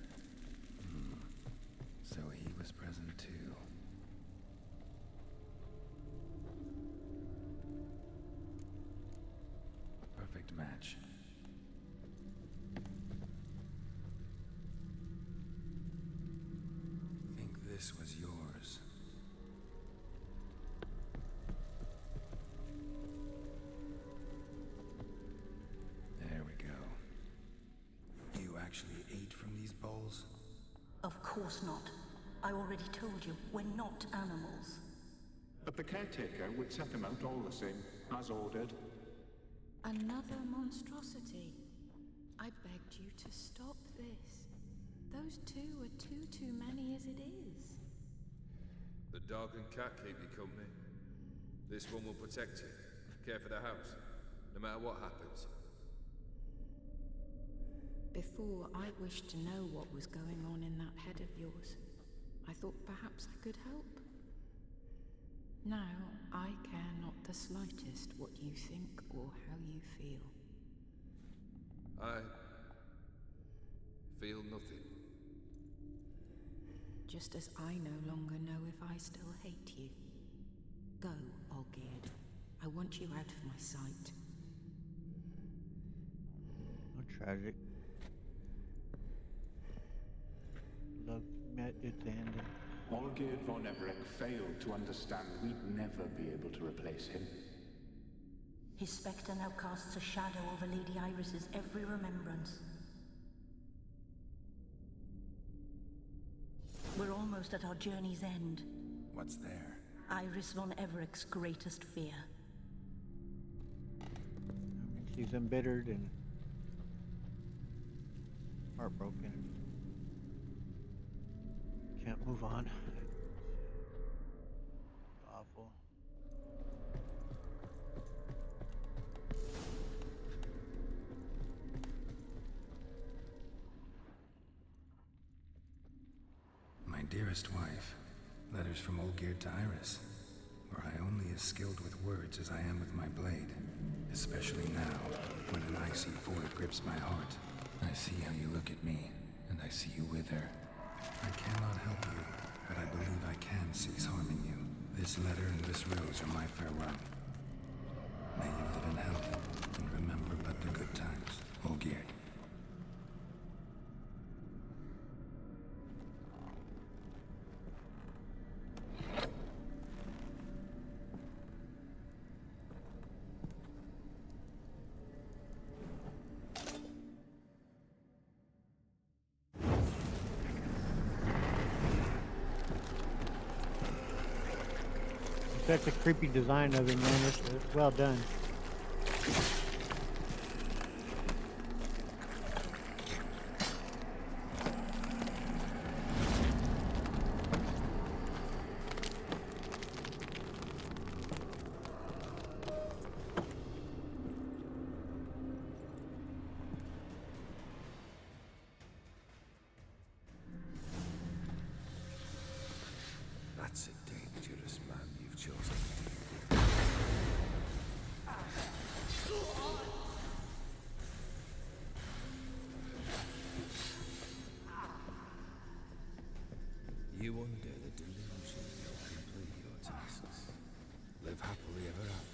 So he was present too. Perfect match. Think this was yours. There we go. You actually ate from these bowls? Of course not. I already told you, we're not animals. But the caretaker would set them out all the same, as ordered. Another monstrosity. I begged you to stop this. Those two are too many as it is. The dog and cat keep you company. This one will protect you, care for the house, no matter what happens. Before, I wished to know what was going on in that head of yours. I thought perhaps I could help. Now, I care not the slightest what you think or how you feel. I feel nothing. Just as I no longer know if I still hate you. Go, Olgierd. I want you out of my sight. How tragic. Love met its end. Olgierd von Everec failed to understand we'd never be able to replace him. His spectre now casts a shadow over Lady Iris's every remembrance. We're almost at our journey's end. What's there? Iris von Everec's greatest fear. I mean, she's embittered and heartbroken. Can't move on. dearest wife. Letters from Olgierd to Iris. Were I only as skilled with words as I am with my blade. Especially now, when an icy void grips my heart. I see how you look at me, and I see you wither. I cannot help you, but I believe I can cease harming you. This letter and this rose are my farewell. May you live in health, and remember but the good times. Olgierd. That's a creepy design of him, man. It's well done. That's a dangerous man you've chosen. You under the delusion you'll complete your tasks. Live happily ever after.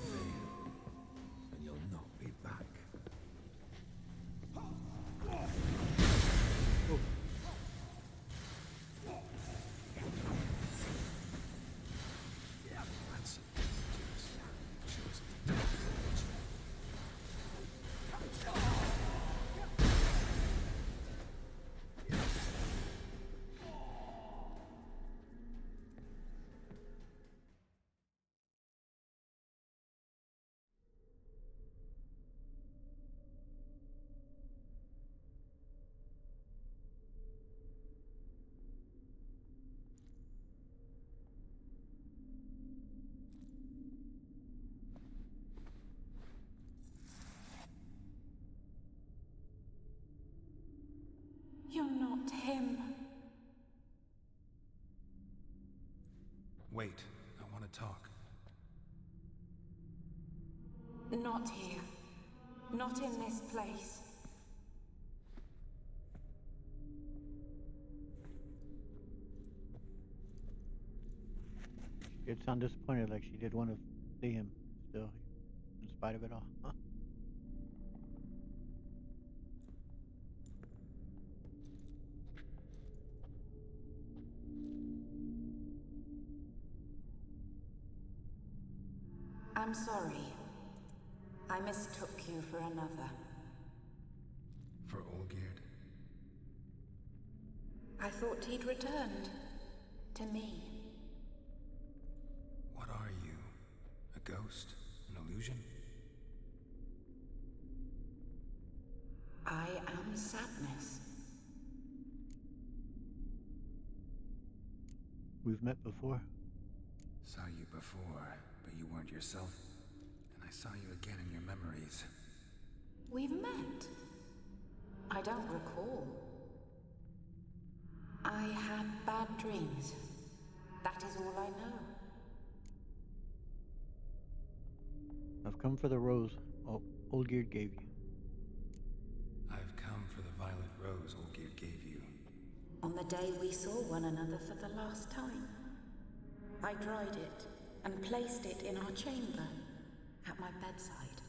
Fail, and you'll not be back. That's a dangerous man you've chosen to take the You're not him. Wait, I want to talk. Not here. Not in this place. She did sound disappointed, like she did want to see him still, in spite of it all. Huh? I'm sorry. I mistook you for another. For Olgierd? I thought he'd returned. To me. What are you? A ghost? An illusion? I am sadness. We've met before. Saw you before, but you weren't yourself. And I saw you again in your memories. We've met? I don't recall. I had bad dreams. That is all I know. I've come for the rose Olgierd gave you. I've come for the violet rose Olgierd gave you. On the day we saw one another for the last time, I dried it and placed it in our chamber, at my bedside.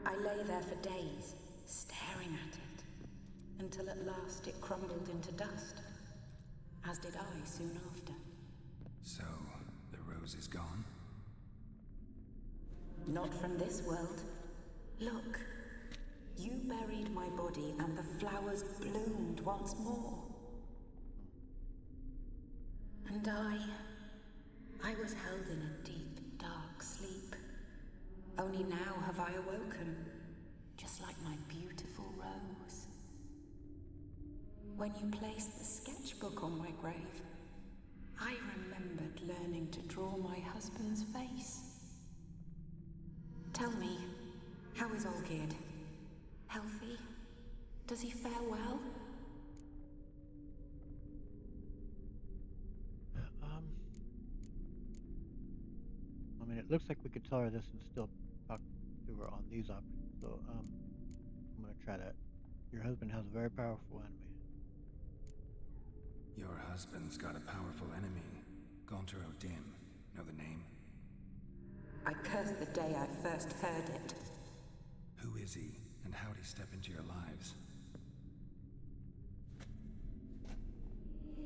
I lay there for days, staring at it, until at last it crumbled into dust, as did I soon after. So, the rose is gone? Not from this world. Look, you buried my body and the flowers bloomed once more. And I was held in a deep, dark sleep. Only now have I awoken, just like my beautiful rose. When you placed the sketchbook on my grave, I remembered learning to draw my husband's face. Tell me, how is Olgierd? Healthy? Does he fare well? Um, I mean, it looks like we could tell her this and still talk to her on these options. So, I'm gonna try that. Your husband has a very powerful enemy. Your husband's got a powerful enemy. Gaunter O'Dim. Know the name? I cursed the day I first heard it. Who is he, and how'd he step into your lives?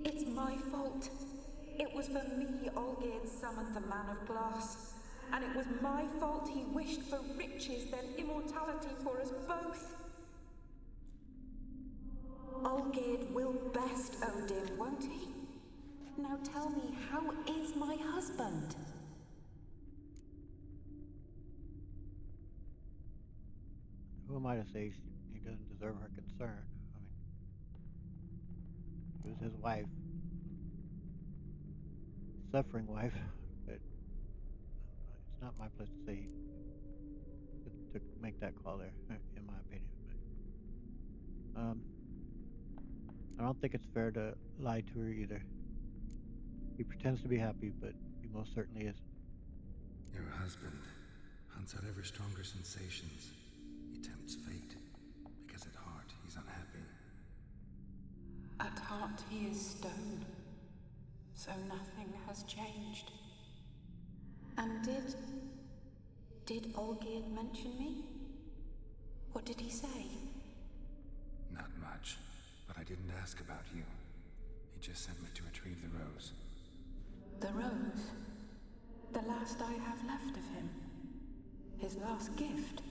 It's my fault. It was for me Olgierd summoned the Man of Glass. And it was my fault he wished for riches, then immortality for us both. Olgierd will best Odin, won't he? Now tell me, how is my husband? Who am I to say he doesn't deserve her concern? I mean, she was his wife, suffering wife, but it's not my place to say to make that call there, in my opinion. But I don't think it's fair to lie to her either. He pretends to be happy, but he most certainly isn't. Your husband hunts out ever stronger sensations. He tempts fate, because at heart he's unhappy. At heart he is stone, so nothing has changed. And did Olgierd mention me? What did he say? Not much, but I didn't ask about you. He just sent me to retrieve the rose. The rose? The last I have left of him? His last gift?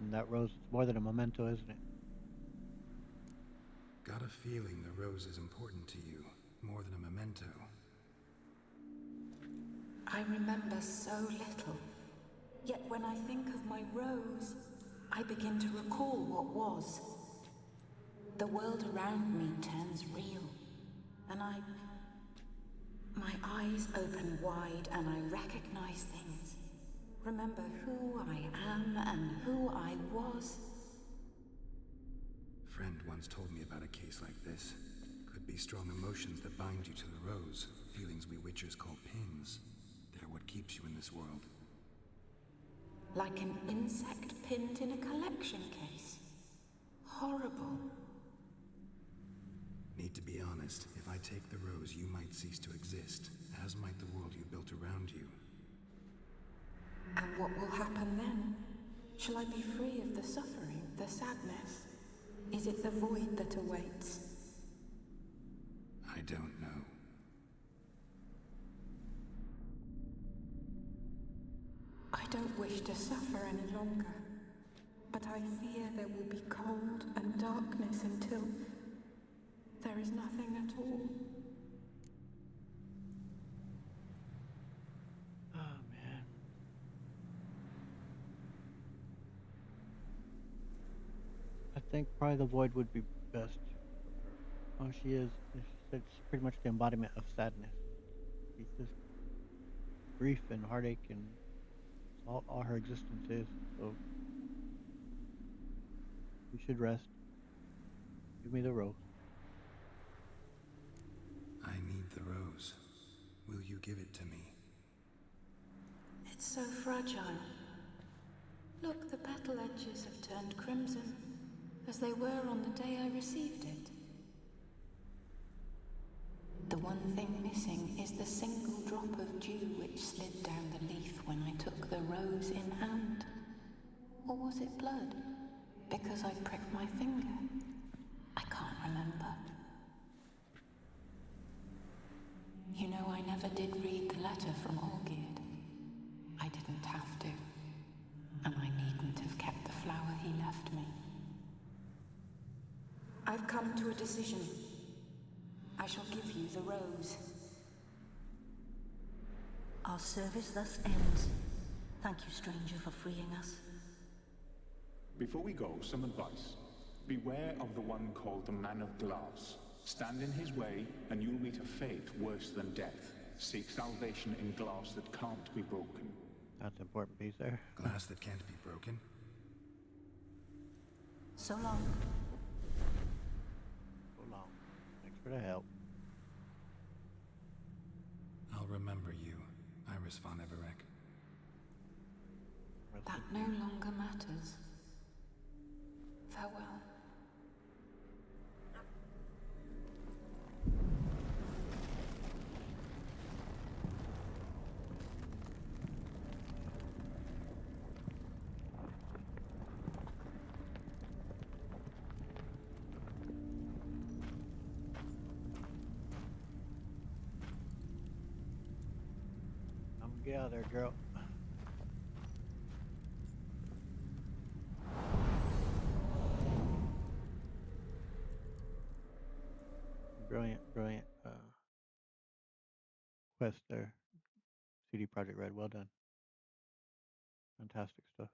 And that rose is more than a memento, isn't it? Got a feeling the rose is important to you, more than a memento. I remember so little. Yet when I think of my rose, I begin to recall what was. The world around me turns real, and my eyes open wide and I recognize things. Remember who I am and who I was. Friend once told me about a case like this. Could be strong emotions that bind you to the rose, feelings we witchers call pins. They're what keeps you in this world. Like an insect pinned in a collection case. Horrible. Need to be honest, if I take the rose, you might cease to exist, as might the world you built around you. And what will happen then? Shall I be free of the suffering, the sadness? Is it the void that awaits? I don't know. I don't wish to suffer any longer, but I fear there will be cold and darkness until there is nothing at all. Oh, man. I think probably the void would be best for her. Oh, she is. It's pretty much the embodiment of sadness. She's just grief and heartache, and all her existence is. So we should rest. Give me the rose. I need the rose. Will you give it to me? It's so fragile. Look, the petal edges have turned crimson, as they were on the day I received it. The one thing missing is the single drop of dew which slid down the leaf when I took the rose in hand. Or was it blood? Because I pricked my finger? I can't remember. You know, I never did I've come to a decision. I shall give you the rose. Our service thus ends. Thank you, stranger, for freeing us. Before we go, some advice. Beware of the one called the Man of Glass. Stand in his way, and you'll meet a fate worse than death. Seek salvation in glass that can't be broken. That's an important piece there. Glass that can't be broken? So long. So long. Thanks for the help. I'll remember you, Iris von Everec. That no longer matters. Farewell. Get out of there, girl. Brilliant quest there. CD Projekt Red, well done. Fantastic stuff.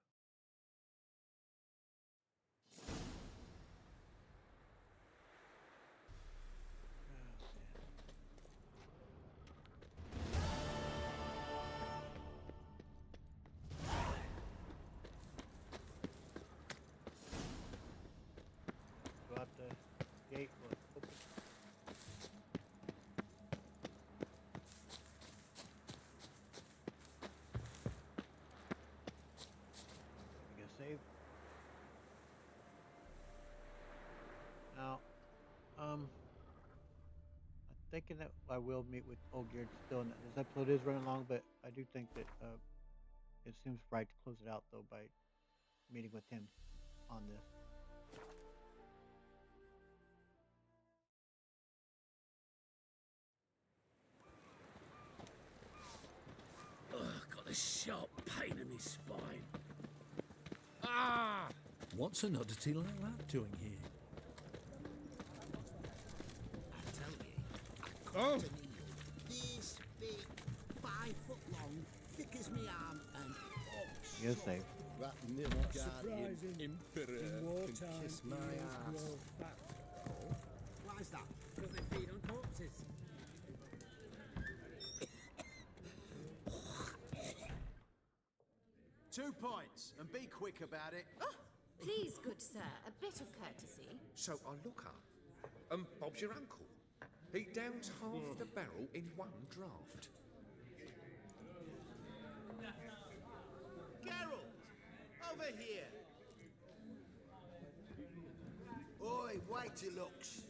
Go out the gate. We'll open. Get saved. Now, I'm thinking that I will meet with Olgierd still. In this episode is running long, but I do think that it seems right to close it out though by meeting with him on this. Got a sharp pain in my spine. Ah! What's an oddity like that doing here? I tell you, I caught an eel. This big, 5 foot long, thick as me arm, and You're safe. that Nilfgaardian emperor can kiss my ass. Why is that? Because they feed on corpses. 2 points, and be quick about it. Oh, please, good sir, a bit of courtesy. So I look up, and Bob's your uncle. He downs half the barrel in one draft. Geralt, over here. Oi, wait till looks.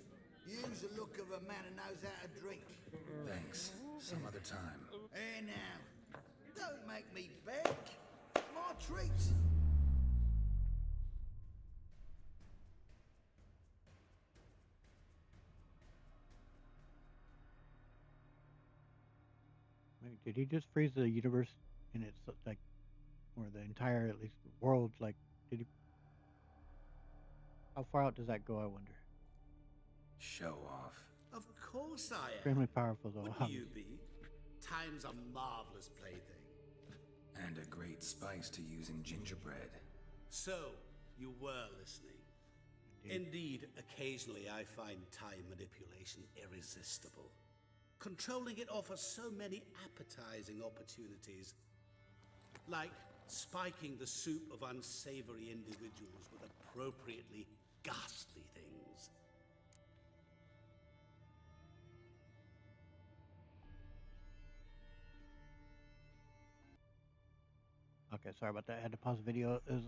Use the look of a man who knows how to drink. Thanks. Some other time. Here now. Don't make me beg. My treat. Wait, did he just freeze the universe in its like, or the entire at least world? Like, did he? How far out does that go? I wonder. Show off. Of course I am. Extremely powerful though. Wouldn't you be? Time's a marvelous plaything. And a great spice to use in gingerbread. So, you were listening. Indeed, occasionally I find time manipulation irresistible. Controlling it offers so many appetizing opportunities. Like spiking the soup of unsavory individuals with appropriately ghastly things. Okay, sorry about that. I had to pause the video. As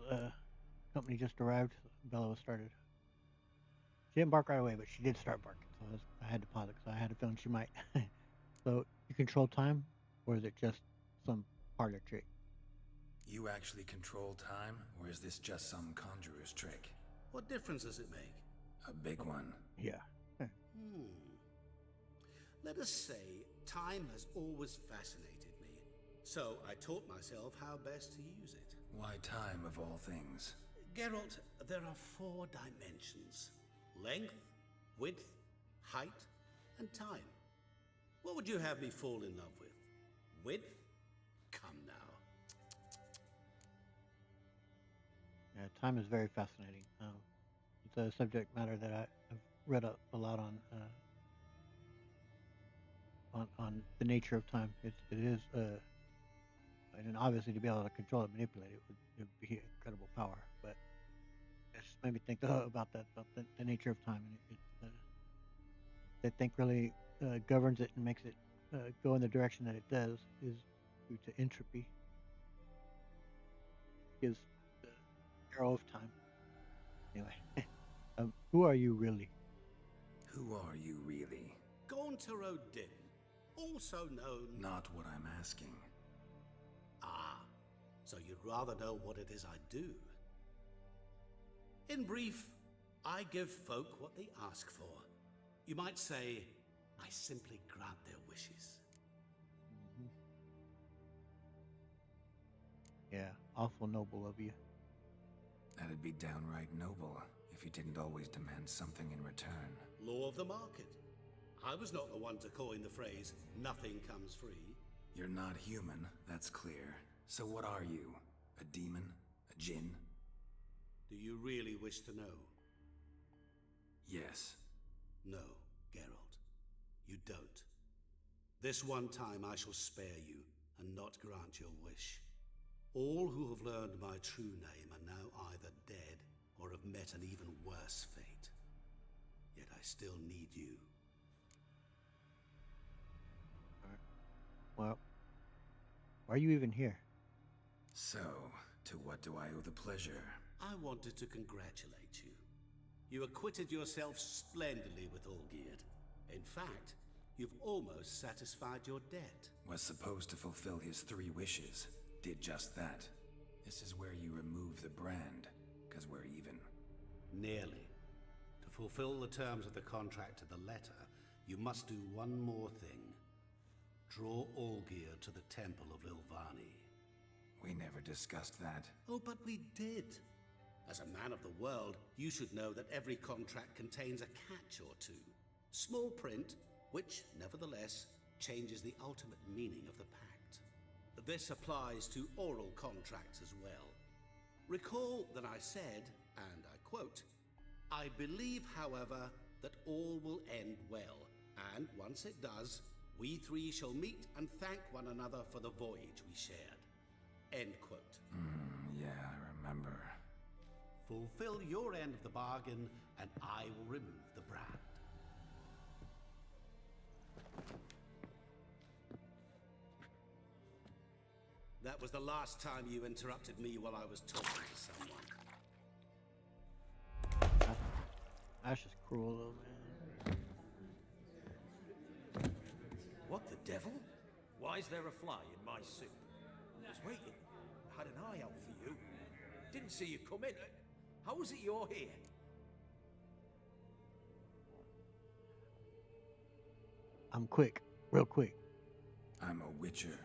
company just arrived, Bella was started. She didn't bark right away, but she did start barking. So I had to pause it because I had a feeling she might. So you control time, or is it just some parlor trick? You actually control time, or is this just some conjurer's trick? What difference does it make? A big one. Yeah. Let us say time has always fascinated me. So I taught myself how best to use it. Why time of all things? Geralt, there are 4 dimensions. Length, Width, height, and time. What would you have me fall in love with? Width? Come now. Yeah, time is very fascinating. It's a subject matter that I've read a lot on the nature of time. It is and obviously to be able to control it, manipulate it would be incredible power. But it just made me think about that, about the nature of time, and that think really governs it and makes it go in the direction that it does is due to entropy. Is the arrow of time. Anyway, who are you really? Who are you really? Gauntero Din, also known... Not what I'm asking. Ah, so you'd rather know what it is I do. In brief, I give folk what they ask for. You might say, I simply grant their wishes. Mm-hmm. Yeah, awful noble of you. That'd be downright noble if you didn't always demand something in return. Law of the market. I was not the one to coin the phrase, nothing comes free. You're not human, that's clear. So what are you? A demon? A djinn? Do you really wish to know? Yes. No, Geralt. You don't. This one time I shall spare you and not grant your wish. All who have learned my true name are now either dead or have met an even worse fate. Yet I still need you. Alright. Well, why are you even here? So, to what do I owe the pleasure? I wanted to congratulate you. You acquitted yourself splendidly with Olgierd. In fact, you've almost satisfied your debt. Was supposed to fulfill his 3 wishes. Did just that. This is where you remove the brand, because we're even. Nearly. To fulfill the terms of the contract to the letter, you must do one more thing. Draw Olgierd to the Temple of Lilvani. We never discussed that. Oh, but we did. As a man of the world, you should know that every contract contains a catch or two. Small print, which, nevertheless, changes the ultimate meaning of the pact. This applies to oral contracts as well. Recall that I said, and I quote, I believe, however, that all will end well, and once it does, we 3 shall meet and thank one another for the voyage we shared. End quote. Yeah, I remember. Fulfill your end of the bargain, and I will remove the brand. That was the last time you interrupted me while I was talking to someone. That's just cruel, though, man. What the devil? Why is there a fly in my soup? I was waiting. I had an eye out for you. Didn't see you come in. How is it you're here? I'm quick. Real quick. I'm a witcher.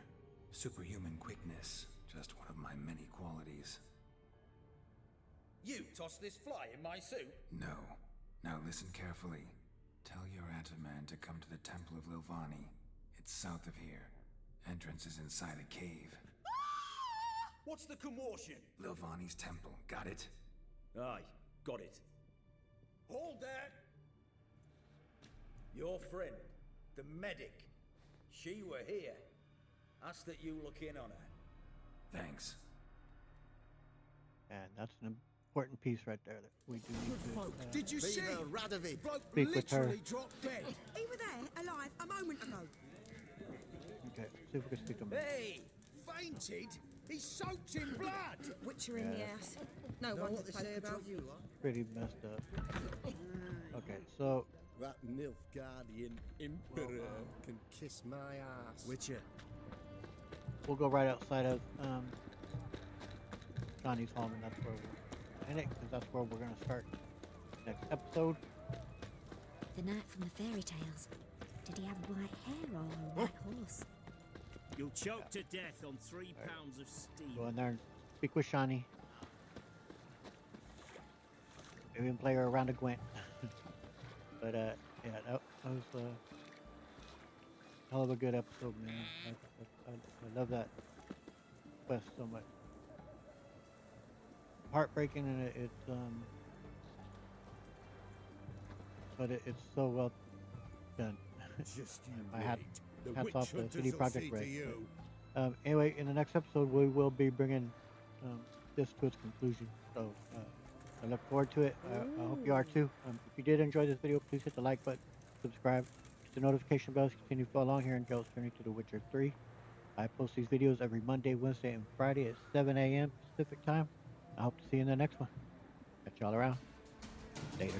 Superhuman quickness. Just one of my many qualities. You tossed this fly in my soup? No. Now listen carefully. Tell your Ataman to come to the Temple of Lilvani. It's south of here. Entrance is inside a cave. What's the commotion? Lilvani's temple. Got it? Aye, got it. Hold there! Your friend, the medic. She were here. Ask that you look in on her. Thanks. And that's an important piece right there that we do need to Did you see? Radovid. speak with her. dropped dead. He were there, alive, a moment ago. Okay, see if we can speak to him. Hey! Fainted? He's soaked in blood! Witcher in the Yeah. ass. No Know wonder what they folk say could about drop- you, huh? Pretty messed up. Okay, so That Nilfgaardian Emperor can kiss my ass. Witcher. we'll go right outside of Johnny's home, and that's where we're in it, because that's where we're gonna start next episode. The knight from the fairy tales. Did he have white hair or a white horse? You'll choke to death on 3 pounds of steam. Go in there and speak with Shani. Maybe even play her around a Gwent. But yeah, that was a hell of a good episode, man. I love that quest so much. Heartbreaking, and it's so well done. Just you My wait. The hats witch off to hunters CD will Project see Red. to you. Anyway, in the next episode, we will be bringing this to its conclusion. So I look forward to it. I hope you are too. If you did enjoy this video, please hit the like button, subscribe, hit the notification bells, continue to follow along here in Geralt's Journey to The Witcher 3. I post these videos every Monday, Wednesday, and Friday at 7 a.m. Pacific time. I hope to see you in the next one. Catch y'all around. Later.